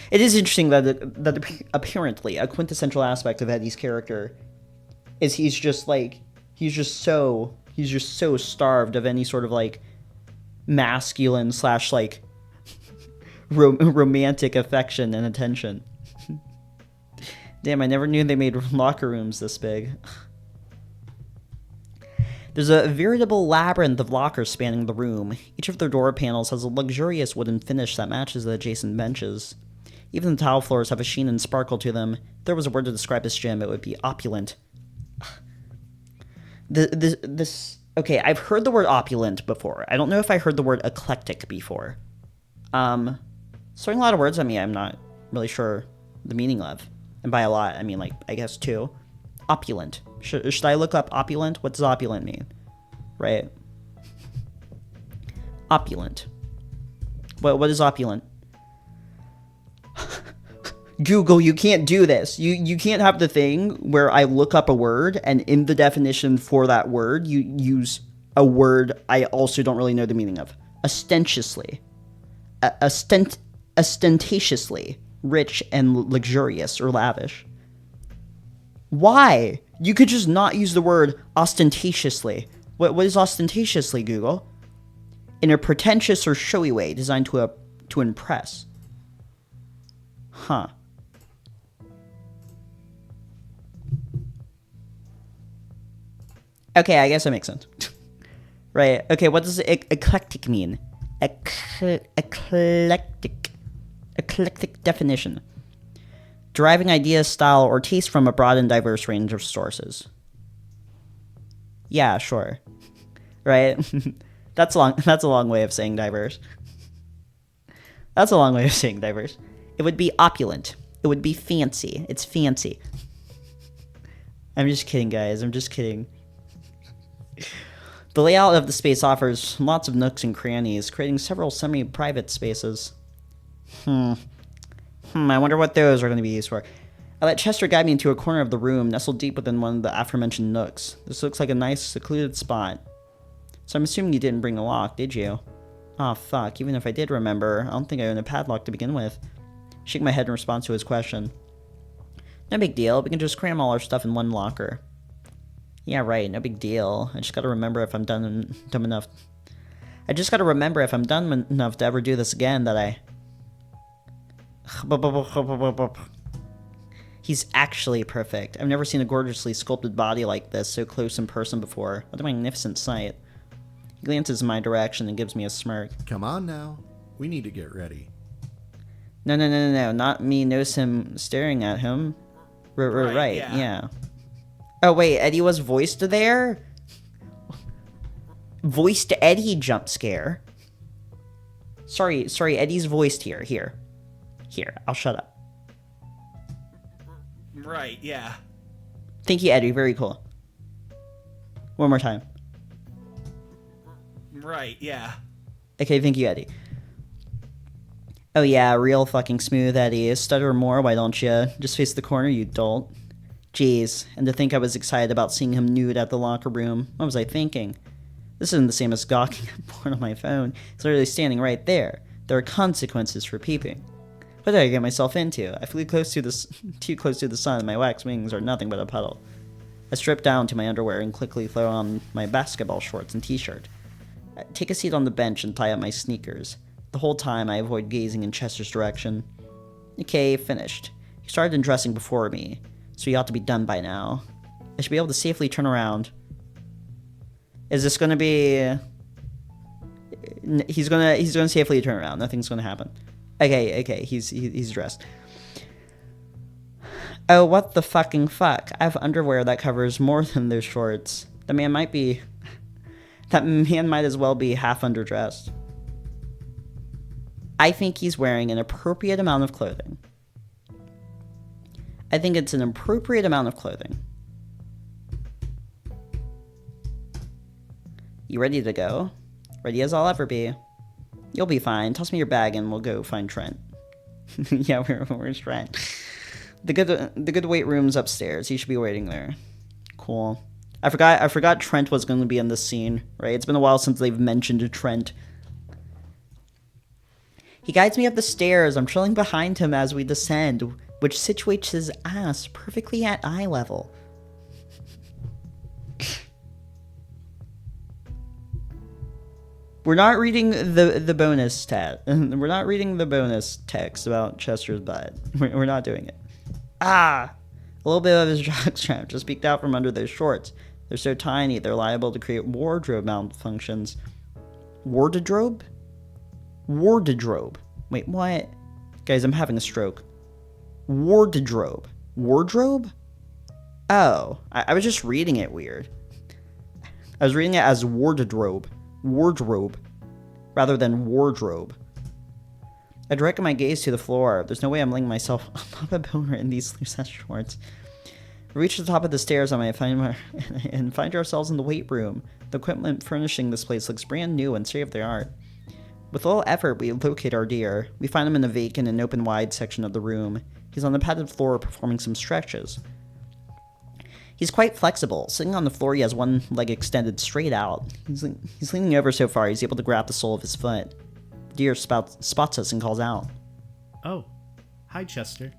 It is interesting that apparently a quintessential aspect of Eddy's character is he's just so starved of any sort of, like, masculine / like romantic affection and attention. Damn, I never knew they made locker rooms this big. There's a veritable labyrinth of lockers spanning the room. Each of their door panels has a luxurious wooden finish that matches the adjacent benches. Even the tile floors have a sheen and sparkle to them. If there was a word to describe this gym, it would be opulent. Okay, I've heard the word opulent before. I don't know if I heard the word eclectic before. Throwing a lot of words at me I'm not really sure the meaning of. And by a lot, I mean, like, I guess two. Opulent. Should I look up opulent? What does opulent mean? Right? Opulent. What is opulent? Google, you can't do this. You can't have the thing where I look up a word and in the definition for that word, you use a word I also don't really know the meaning of. Ostentatiously. Ostentatiously. Rich and luxurious or lavish. Why? You could just not use the word ostentatiously. What is ostentatiously, Google? In a pretentious or showy way designed to impress. Huh. Okay, I guess that makes sense. Right. Okay, what does eclectic mean? Eclectic definition. Deriving ideas, style, or taste from a broad and diverse range of sources. Yeah, sure. Right? That's a long way of saying diverse. That's a long way of saying diverse. It would be opulent. It would be fancy. It's fancy. I'm just kidding, guys. I'm just kidding. The layout of the space offers lots of nooks and crannies, creating several semi-private spaces. I wonder what those are going to be used for. I let Chester guide me into a corner of the room, nestled deep within one of the aforementioned nooks. This looks like a nice, secluded spot. So I'm assuming you didn't bring the lock, did you? Aw, fuck. Even if I did remember, I don't think I own a padlock to begin with. Shake my head in response to his question. No big deal. We can just cram all our stuff in one locker. Yeah, right. No big deal. I just gotta remember if I'm dumb enough. I just gotta remember if I'm dumb enough to ever do this again that I... He's actually perfect. I've never seen a gorgeously sculpted body like this so close in person before. What a magnificent sight. He glances in my direction and gives me a smirk. Come on now. We need to get ready. No. Not me knows him staring at him. Right, yeah. Oh, wait, Eddy was voiced there? Voiced Eddy jump scare. Sorry, Eddy's voiced here. Here, I'll shut up. Right, yeah. Thank you, Eddy, very cool. One more time. Right, yeah. Okay, thank you, Eddy. Oh yeah, real fucking smooth, Eddy. Stutter more, why don't you? Just face the corner, you dolt. Jeez, and to think I was excited about seeing him nude at the locker room. What was I thinking? This isn't the same as gawking at porn on my phone. It's literally standing right there. There are consequences for peeping. What did I get myself into? I flew too close to the sun, and my wax wings are nothing but a puddle. I strip down to my underwear and quickly throw on my basketball shorts and t-shirt. I take a seat on the bench and tie up my sneakers. The whole time I avoid gazing in Chester's direction. Okay, finished. He started undressing before me, so he ought to be done by now. I should be able to safely turn around. Is this gonna be... He's gonna safely turn around. Nothing's gonna happen. Okay, he's dressed. Oh, what the fucking fuck? I have underwear that covers more than those shorts. That man might as well be half underdressed. I think he's wearing an appropriate amount of clothing. I think it's an appropriate amount of clothing. You ready to go? Ready as I'll ever be. You'll be fine. Toss me your bag and we'll go find Trent. Yeah, where's Trent? The good weight room's upstairs. He should be waiting there. Cool. I forgot Trent was going to be in this scene, right? It's been a while since they've mentioned Trent. He guides me up the stairs. I'm trailing behind him as we descend, which situates his ass perfectly at eye level. We're not reading the bonus We're not reading the bonus text about Chester's butt. We're not doing it. A little bit of his jockstrap just peeked out from under those shorts. They're so tiny, they're liable to create wardrobe malfunctions. Wardrobe? Wardrobe. Wait, what? Guys, I'm having a stroke. Wardrobe. Wardrobe? Oh, I was just reading it weird. I was reading it as wardrobe. Wardrobe. Rather than wardrobe. I direct my gaze to the floor. There's no way I'm laying myself on a boner in these loose shorts. We reach the top of the stairs and find ourselves in the weight room. The equipment furnishing this place looks brand new and state of the art. With a little effort, we locate our deer. We find him in a vacant and open-wide section of the room. He's on the padded floor performing some stretches. He's quite flexible. Sitting on the floor, he has one leg extended straight out. He's leaning over so far, he's able to grab the sole of his foot. The deer spots us and calls out. Oh, hi, Chester.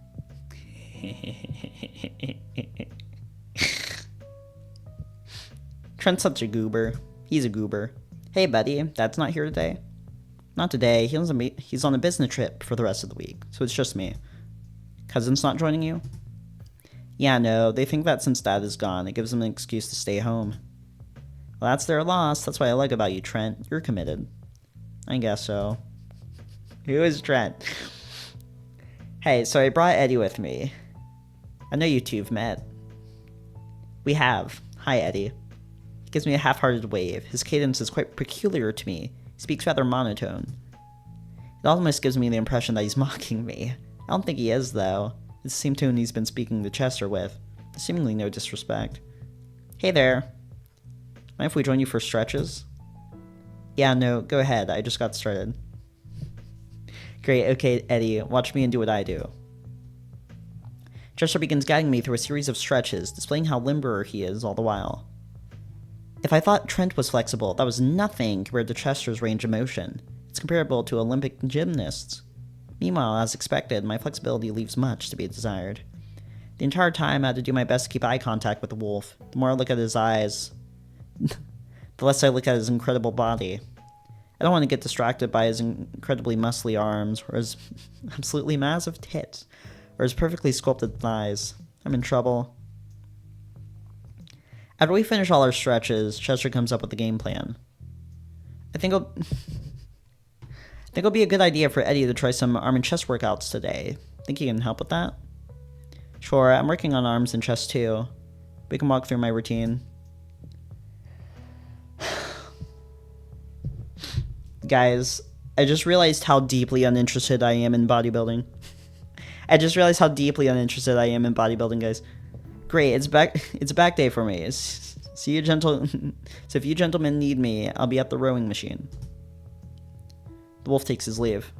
Trent's such a goober. He's a goober. Hey, buddy, Dad's not here today? Not today. He's on a business trip for the rest of the week, so it's just me. Cousin's not joining you? Yeah, no, they think that since Dad is gone, it gives them an excuse to stay home. Well, that's their loss. That's what I like about you, Trent. You're committed. I guess so. Who is Trent? Hey, so I brought Eddy with me. I know you two have met. We have. Hi, Eddy. He gives me a half-hearted wave. His cadence is quite peculiar to me. He speaks rather monotone. It almost gives me the impression that he's mocking me. I don't think he is, though. It's the same tone he's been speaking to Chester with. Seemingly no disrespect. Hey there. Mind if we join you for stretches? Yeah, no, go ahead. I just got started. Great, okay, Eddy, watch me and do what I do. Chester begins guiding me through a series of stretches, displaying how limber he is all the while. If I thought Trent was flexible, that was nothing compared to Chester's range of motion. It's comparable to Olympic gymnasts. Meanwhile, as expected, my flexibility leaves much to be desired. The entire time, I had to do my best to keep eye contact with the wolf. The more I look at his eyes, the less I look at his incredible body. I don't want to get distracted by his incredibly muscly arms, or his absolutely massive tits, or his perfectly sculpted thighs. I'm in trouble. After we finish all our stretches, Chester comes up with a game plan. I think it'll be a good idea for Eddy to try some arm and chest workouts today. Think he can help with that? Sure, I'm working on arms and chest too. We can walk through my routine. Guys, I just realized how deeply uninterested I am in bodybuilding. Guys. Great, it's back day for me. So if you gentlemen need me, I'll be at the rowing machine. The wolf takes his leave.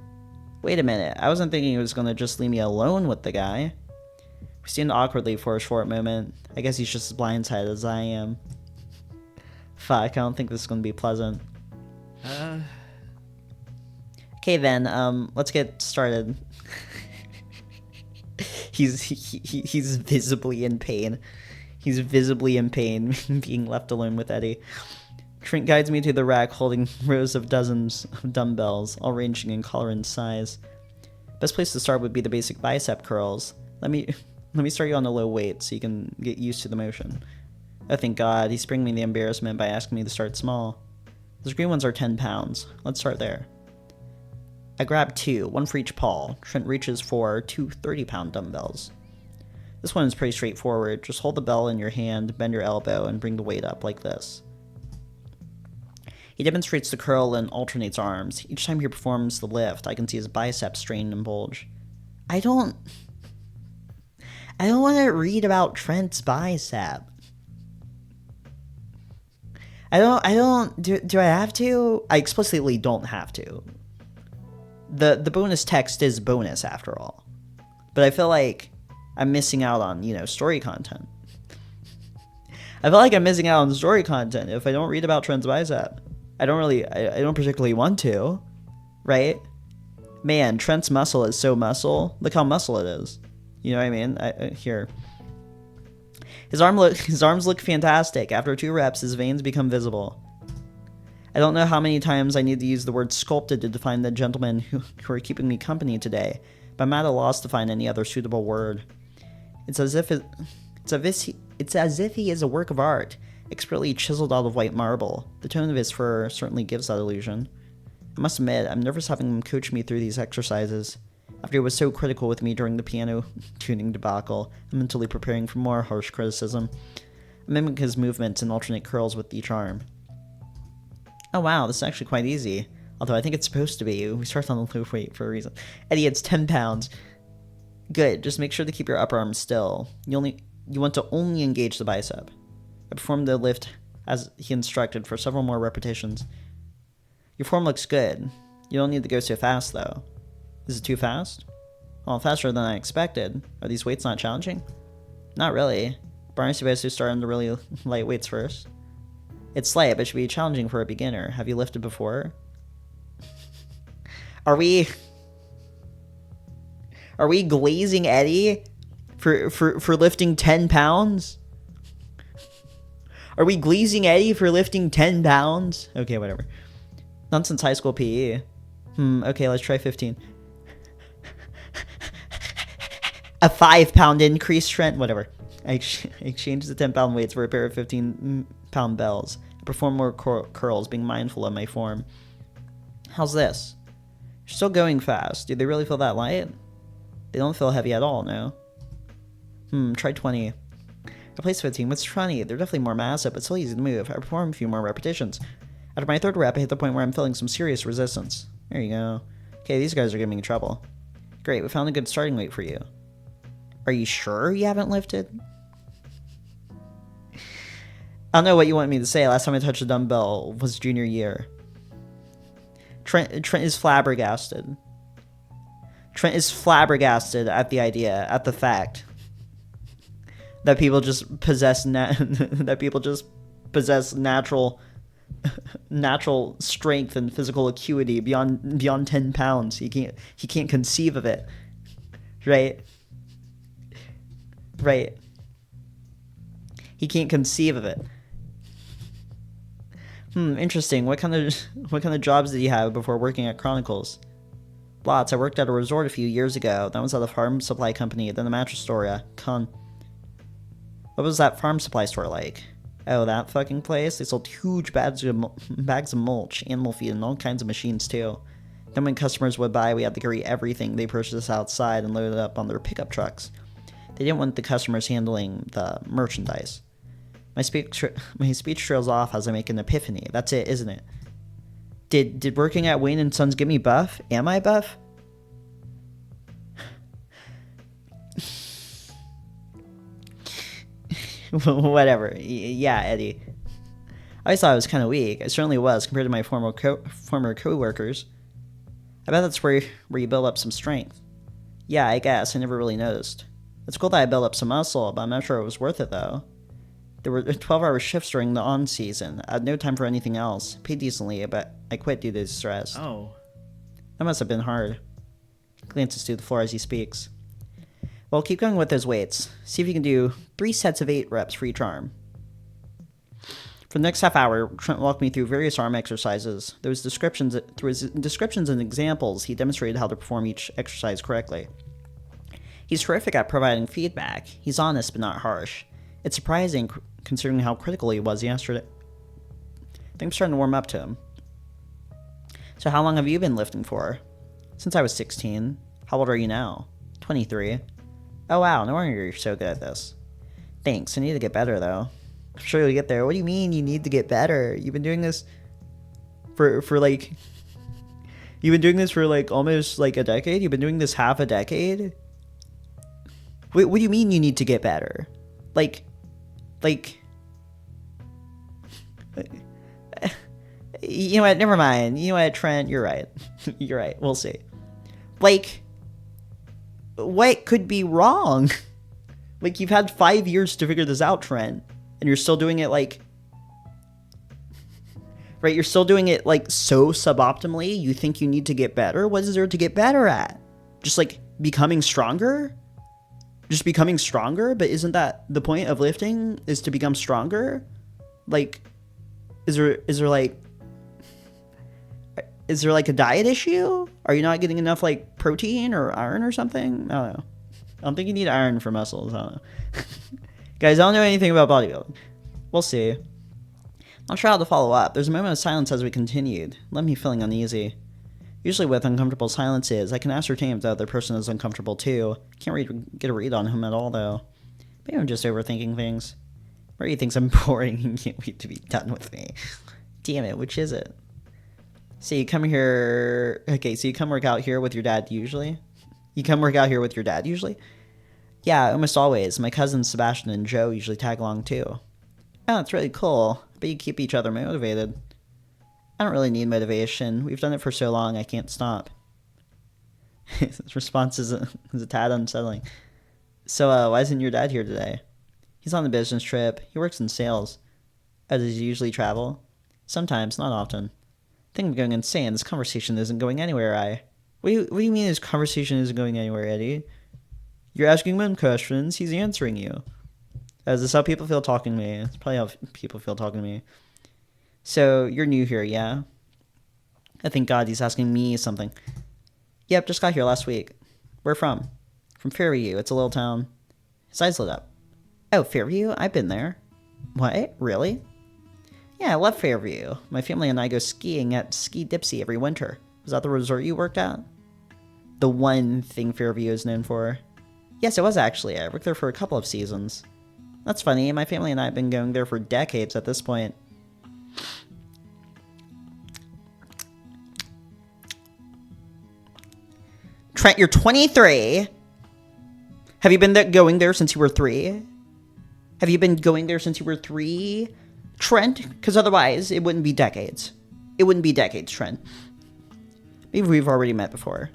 Wait a minute, I wasn't thinking he was gonna just leave me alone with the guy. We stand awkwardly for a short moment. I guess he's just as blindsided as I am. Fuck, I don't think this is gonna be pleasant. Okay then, let's get started. He's visibly in pain. He's visibly in pain being left alone with Eddy. Trent guides me to the rack holding rows of dozens of dumbbells, all ranging in color and size. Best place to start would be the basic bicep curls. Let me start you on a low weight so you can get used to the motion. Oh, thank God, he's sparing me the embarrassment by asking me to start small. Those green ones are 10 pounds. Let's start there. I grab 2, one for each paw. Trent reaches for 2 30-pound dumbbells. This one is pretty straightforward. Just hold the bell in your hand, bend your elbow, and bring the weight up like this. He demonstrates the curl and alternates arms. Each time he performs the lift, I can see his biceps strain and bulge. I don't want to read about Trent's bicep. Do I have to? I explicitly don't have to. The bonus text is bonus after all. But I feel like I'm missing out on, story content. I feel like I'm missing out on story content if I don't read about Trent's bicep. I don't particularly want to, right? Man, Trent's muscle is so muscle. Look how muscle it is. You know what I mean? Here. His arms look fantastic. After 2 reps, his veins become visible. I don't know how many times I need to use the word sculpted to define the gentlemen who are keeping me company today, but I'm at a loss to find any other suitable word. It's as if he is a work of art, expertly chiseled out of white marble. The tone of his fur certainly gives that illusion. I must admit, I'm nervous having him coach me through these exercises. After he was so critical with me during the piano tuning debacle, I'm mentally preparing for more harsh criticism. I mimic his movements and alternate curls with each arm. Oh wow, this is actually quite easy. Although I think it's supposed to be. We start on the low weight for a reason. Eddy, it's 10 pounds. Good, just make sure to keep your upper arm still. You want to only engage the bicep. I performed the lift as he instructed for several more repetitions. Your form looks good. You don't need to go so fast though. Is it too fast? Well, faster than I expected. Are these weights not challenging? Not really. But aren't you supposed to start on the really light weights first? It's light, but it should be challenging for a beginner. Have you lifted before? Are we glazing Eddy for lifting 10 pounds? Are we glazing Eddy for lifting 10 pounds? Okay, whatever. Not since high school PE. Okay, let's try 15. A 5-pound increase, Trent? Whatever. I exchanged the 10-pound weights for a pair of 15-pound bells. I perform more curls, being mindful of my form. How's this? You're still going fast. Do they really feel that light? They don't feel heavy at all, no? Try 20. I placed 15. What's 20? They're definitely more massive, but still easy to move. I perform a few more repetitions. After my third rep, I hit the point where I'm feeling some serious resistance. There you go. Okay, these guys are giving me trouble. Great, we found a good starting weight for you. Are you sure you haven't lifted? I don't know what you want me to say. Last time I touched a dumbbell was junior year. Trent is flabbergasted. Trent is flabbergasted at the idea, at the fact that people just possess natural strength and physical acuity beyond 10 pounds. He can't conceive of it. Right. He can't conceive of it. Interesting. What kind of jobs did you have before working at Chronicles? Lots. I worked at a resort a few years ago. That was at a farm supply company, then a mattress store. What was that farm supply store like? Oh, that fucking place? They sold huge bags of mulch, animal feed, and all kinds of machines too. Then when customers would buy, we had to carry everything they purchased outside and load it up on their pickup trucks. They didn't want the customers handling the merchandise. My speech trails off as I make an epiphany. That's it, isn't it? Did working at Wayne & Sons get me buff? Am I buff? Whatever. Yeah, Eddy. I always thought I was kind of weak. I certainly was compared to my former co-workers. I bet that's where you build up some strength. Yeah, I guess. I never really noticed. It's cool that I built up some muscle, but I'm not sure it was worth it, though. There were 12-hour shifts during the on-season. I had no time for anything else. Paid decently, but I quit due to stress. Oh. That must have been hard. Glances to the floor as he speaks. Well, keep going with those weights. See if you can do 3 sets of 8 reps for each arm. For the next half hour, Trent walked me through various arm exercises. Through his descriptions and examples, he demonstrated how to perform each exercise correctly. He's terrific at providing feedback. He's honest but not harsh. It's surprising considering how critical he was yesterday. I think I'm starting to warm up to him. So how long have you been lifting for? Since I was 16. How old are you now? 23. Oh wow, no wonder you're so good at this. Thanks, I need to get better though. I'm sure you'll get there. What do you mean you need to get better? You've been doing this for almost like a decade? You've been doing this half a decade? What do you mean you need to get better? You know what, never mind. You know what, Trent, you're right. You're right, we'll see. What could be wrong? You've had 5 years to figure this out, Trent, and you're still doing it right, you're still doing it so suboptimally. You think you need to get better? What is there to get better at? Just becoming stronger? Just becoming stronger? But isn't that the point of lifting, is to become stronger? Is there a diet issue? Are you not getting enough protein or iron or something? I don't know. I don't think you need iron for muscles. I don't know. Guys, I don't know anything about bodybuilding. We'll see. Not sure how to follow up. There's a moment of silence as we continued, left me feeling uneasy. Usually with uncomfortable silences, I can ascertain if the other person is uncomfortable too. Can't get a read on him at all, though. Maybe I'm just overthinking things. Murray thinks I'm boring and can't wait to be done with me. Damn it, which is it? So you come here... Okay, so you come work out here with your dad usually? You come work out here with your dad usually? Yeah, almost always. My cousins Sebastian and Joe usually tag along too. Oh, that's really cool. But you keep each other motivated. I don't really need motivation. We've done it for so long, I can't stop. His response is a tad unsettling. So, why isn't your dad here today? He's on a business trip. He works in sales. Oh, does he usually travel? Sometimes, not often. I think I'm going insane. This conversation isn't going anywhere, What do you mean this conversation isn't going anywhere, Eddy? You're asking him questions. He's answering you. Is this how people feel talking to me? It's probably how people feel talking to me. So, you're new here, yeah? I thank God he's asking me something. Yep, just got here last week. Where from? From Furry. It's a little town. His eyes lit up. Oh, Fairview? I've been there. What? Really? Yeah, I love Fairview. My family and I go skiing at Ski Dipsy every winter. Was that the resort you worked at? The one thing Fairview is known for. Yes, it was actually. I worked there for a couple of seasons. That's funny. My family and I have been going there for decades at this point. Trent, you're 23. Have you been going there since you were 3? Have you been going there since you were 3, Trent? Because otherwise, it wouldn't be decades. It wouldn't be decades, Trent. Maybe we've already met before.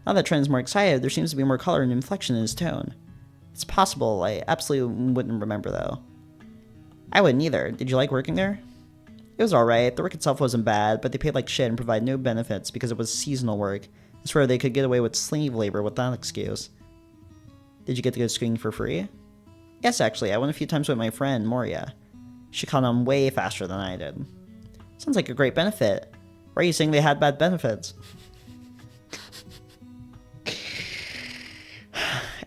Now that Trent's more excited, there seems to be more color and inflection in his tone. It's possible. I absolutely wouldn't remember, though. I wouldn't either. Did you like working there? It was alright. The work itself wasn't bad, but they paid like shit and provided no benefits because it was seasonal work. I swear they could get away with slave labor with that excuse. Did you get to go skiing for free? Yes, actually. I went a few times with my friend, Moria. She caught on way faster than I did. Sounds like a great benefit. Why are you saying they had bad benefits?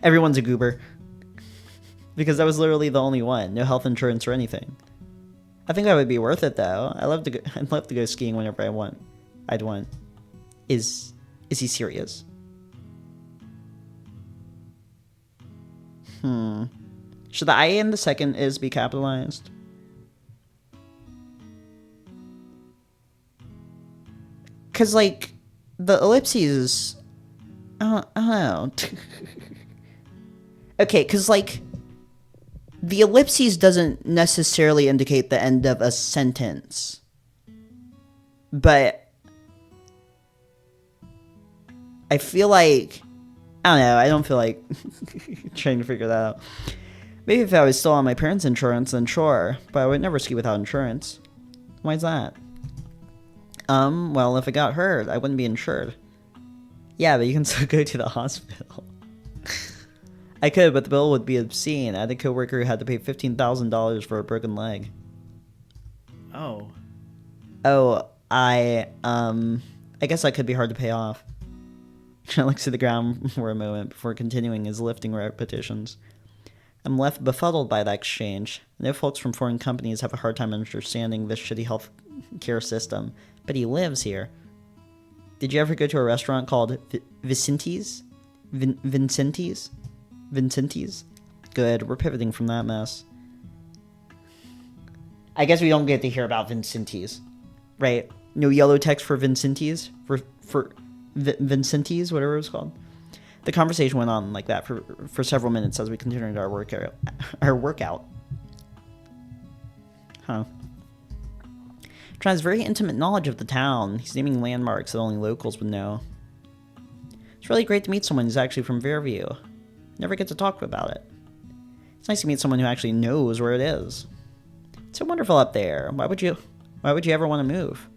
Everyone's a goober. Because that was literally the only one. No health insurance or anything. I think that would be worth it, though. I'd love to go skiing whenever I'd want. Is he serious? Should the I in the second is be capitalized? Because, like, the ellipses... I don't know. Okay, because, like, the ellipses doesn't necessarily indicate the end of a sentence. But I feel like... I don't know, I don't feel like trying to figure that out. Maybe if I was still on my parents' insurance, then sure. But I would never ski without insurance. Why is that? Well, if I got hurt, I wouldn't be insured. Yeah, but you can still go to the hospital. I could, but the bill would be obscene. I had a coworker who had to pay $15,000 for a broken leg. Oh. Oh, I guess that could be hard to pay off. Trent looks to the ground for a moment before continuing his lifting repetitions. I'm left befuddled by that exchange. I know folks from foreign companies have a hard time understanding this shitty health care system, but he lives here. Did you ever go to a restaurant called Vicenti's? Vicenti's? Good, we're pivoting from that mess. I guess we don't get to hear about Vicenti's, right? No yellow text for Vicenti's? For Vicenti's, whatever it was called. The conversation went on like that for several minutes as we continued our workout. Huh. Trent has very intimate knowledge of the town. He's naming landmarks that only locals would know. It's really great to meet someone who's actually from Fairview. Never get to talk about it. It's nice to meet someone who actually knows where it is. It's so wonderful up there. Why would you ever want to move?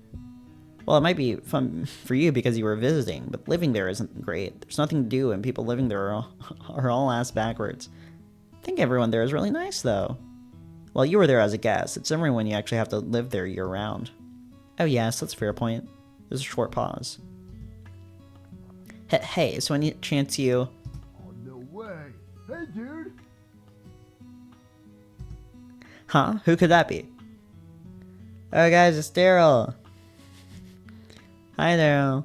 Well, it might be fun for you because you were visiting, but living there isn't great. There's nothing to do, and people living there are all ass backwards. I think everyone there is really nice, though. Well, you were there as a guest. It's different when you actually have to live there year-round. Oh yes, that's a fair point. There's a short pause. Hey, so any chance you... Oh, no way. Hey, dude. Huh? Who could that be? Oh, guys, it's Daryl. Hi, Daryl.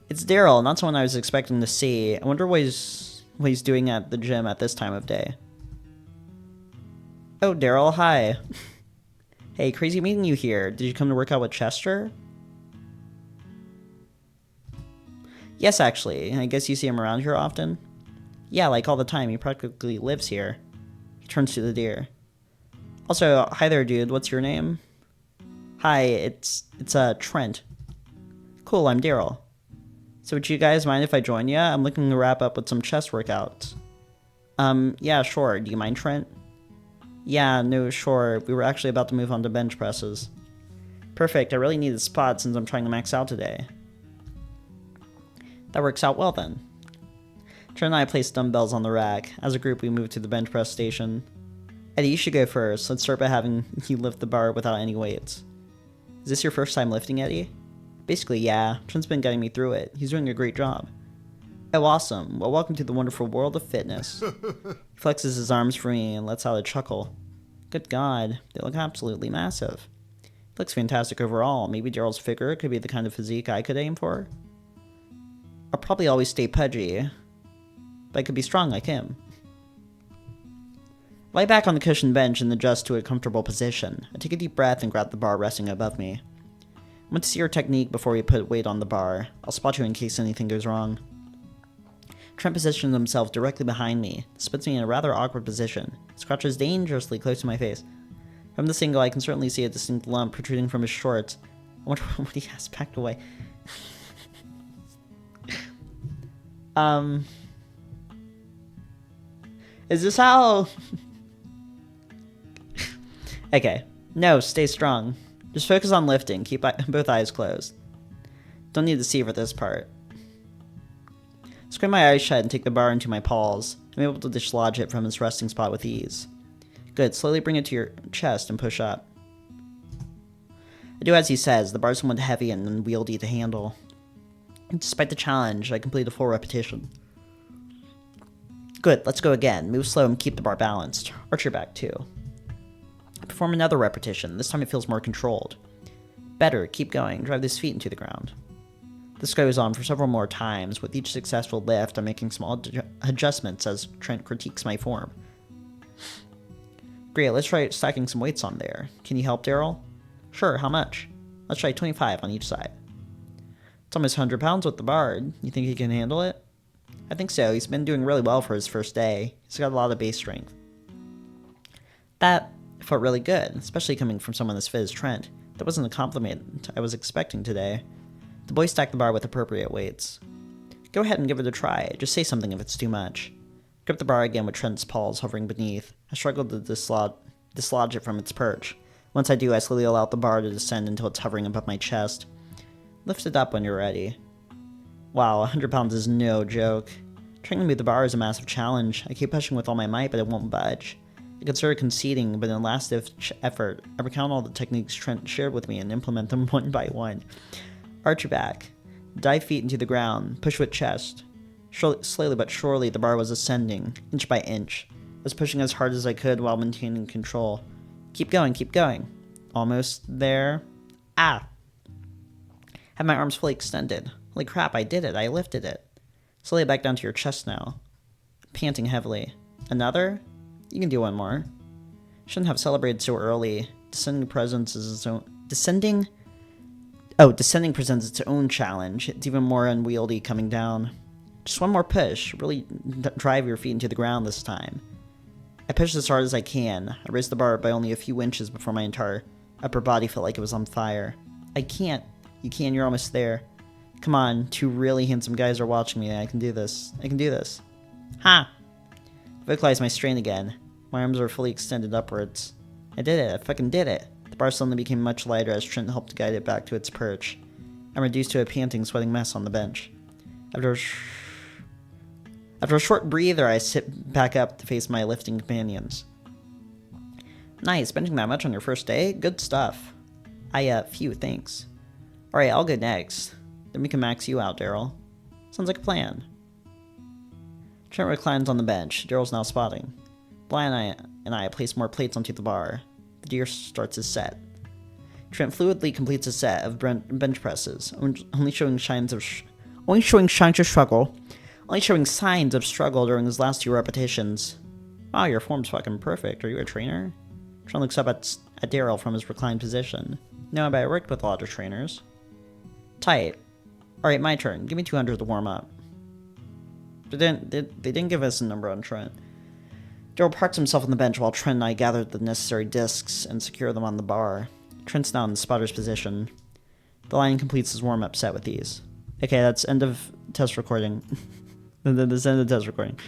It's Daryl, not someone I was expecting to see. I wonder what he's doing at the gym at this time of day. Oh, Daryl, hi. Hey, crazy meeting you here. Did you come to work out with Chester? Yes, actually. I guess you see him around here often? Yeah, like all the time. He practically lives here. He turns to the deer. Also, hi there, dude. What's your name? Hi, it's Trent. Cool, I'm Daryl. So would you guys mind if I join ya? I'm looking to wrap up with some chest workouts. Yeah, sure. Do you mind, Trent? Yeah, no, sure. We were actually about to move on to bench presses. Perfect. I really need a spot since I'm trying to max out today. That works out well then. Trent and I placed dumbbells on the rack. As a group, we moved to the bench press station. Eddy, you should go first. Let's start by having you lift the bar without any weights. Is this your first time lifting, Eddy? Basically, yeah. Trent's been getting me through it. He's doing a great job. Oh, awesome. Well, welcome to the wonderful world of fitness. He flexes his arms for me and lets out a chuckle. Good God, they look absolutely massive. He looks fantastic overall. Maybe Daryl's figure could be the kind of physique I could aim for. I'll probably always stay pudgy, but I could be strong like him. Lie back on the cushioned bench and adjust to a comfortable position. I take a deep breath and grab the bar resting above me. I want to see your technique before we put weight on the bar. I'll spot you in case anything goes wrong. Trent positions himself directly behind me. This puts me in a rather awkward position. His crotch is dangerously close to my face. From this angle, I can certainly see a distinct lump protruding from his shorts. I wonder what he has packed away. Is this how... Okay. No, stay strong. Just focus on lifting. Keep both eyes closed. Don't need to see for this part. Squint my eyes shut and take the bar into my paws. I'm able to dislodge it from its resting spot with ease. Good. Slowly bring it to your chest and push up. I do as he says. The bar is somewhat heavy and unwieldy to handle. Despite the challenge, I complete a full repetition. Good, let's go again. Move slow and keep the bar balanced. Arch your back too. Perform another repetition. This time it feels more controlled. Better, keep going. Drive these feet into the ground. This goes on for several more times. With each successful lift, I'm making small adjustments as Trent critiques my form. Great, let's try stacking some weights on there. Can you help, Daryl? Sure, how much? Let's try 25 on each side. It's almost 100 pounds with the bar. You think he can handle it? I think so. He's been doing really well for his first day. He's got a lot of base strength. That felt really good, especially coming from someone as fit as Trent. That wasn't a compliment I was expecting today. The boy stacked the bar with appropriate weights. Go ahead and give it a try. Just say something if it's too much. Grip the bar again with Trent's paws hovering beneath. I struggle to dislodge it from its perch. Once I do, I slowly allow the bar to descend until it's hovering above my chest. Lift it up when you're ready. Wow, 100 pounds is no joke. Trying to move the bar is a massive challenge. I keep pushing with all my might, but it won't budge. I consider conceding, but in a last-ditch effort, I recount all the techniques Trent shared with me and implement them one by one. Arch your back. Dive feet into the ground. Push with chest. Slowly but surely, the bar was ascending, inch by inch. I was pushing as hard as I could while maintaining control. Keep going, keep going. Almost there. Ah! Have my arms fully extended. Holy crap, I did it. I lifted it. Slowly back down to your chest now. Panting heavily. Another? You can do one more. Shouldn't have celebrated so early. Descending presents presents its own challenge. It's even more unwieldy coming down. Just one more push. Really drive your feet into the ground this time. I pushed as hard as I can. I raised the bar by only a few inches before my entire upper body felt like it was on fire. I can't. You can. You're almost there. Come on. 2 really handsome guys are watching me. I can do this. I can do this. Ha! I vocalized my strain again. My arms are fully extended upwards. I did it. I fucking did it. The bar suddenly became much lighter as Trent helped guide it back to its perch. I'm reduced to a panting, sweating mess on the bench. After a short breather, I sit back up to face my lifting companions. Nice, benching that much on your first day? Good stuff. Phew, thanks. Alright, I'll go next. Then we can max you out, Daryl. Sounds like a plan. Trent reclines on the bench. Daryl's now spotting. Bly and I place more plates onto the bar. The deer starts his set. Trent fluidly completes a set of bench presses, only showing signs of Only showing signs of struggle. Only showing signs of struggle during his last 2 repetitions. Wow, your form's fucking perfect. Are you a trainer? Trent looks up at Daryl from his reclined position. No, but I worked with a lot of trainers. Tight. Alright, my turn. Give me 200 to warm up. They didn't give us a number on Trent. Daryl parks himself on the bench while Trent and I gather the necessary discs and secure them on the bar. Trent's now in the spotter's position. The lion completes his warm-up set with ease. Okay, that's end of test recording. And then this end of test recording.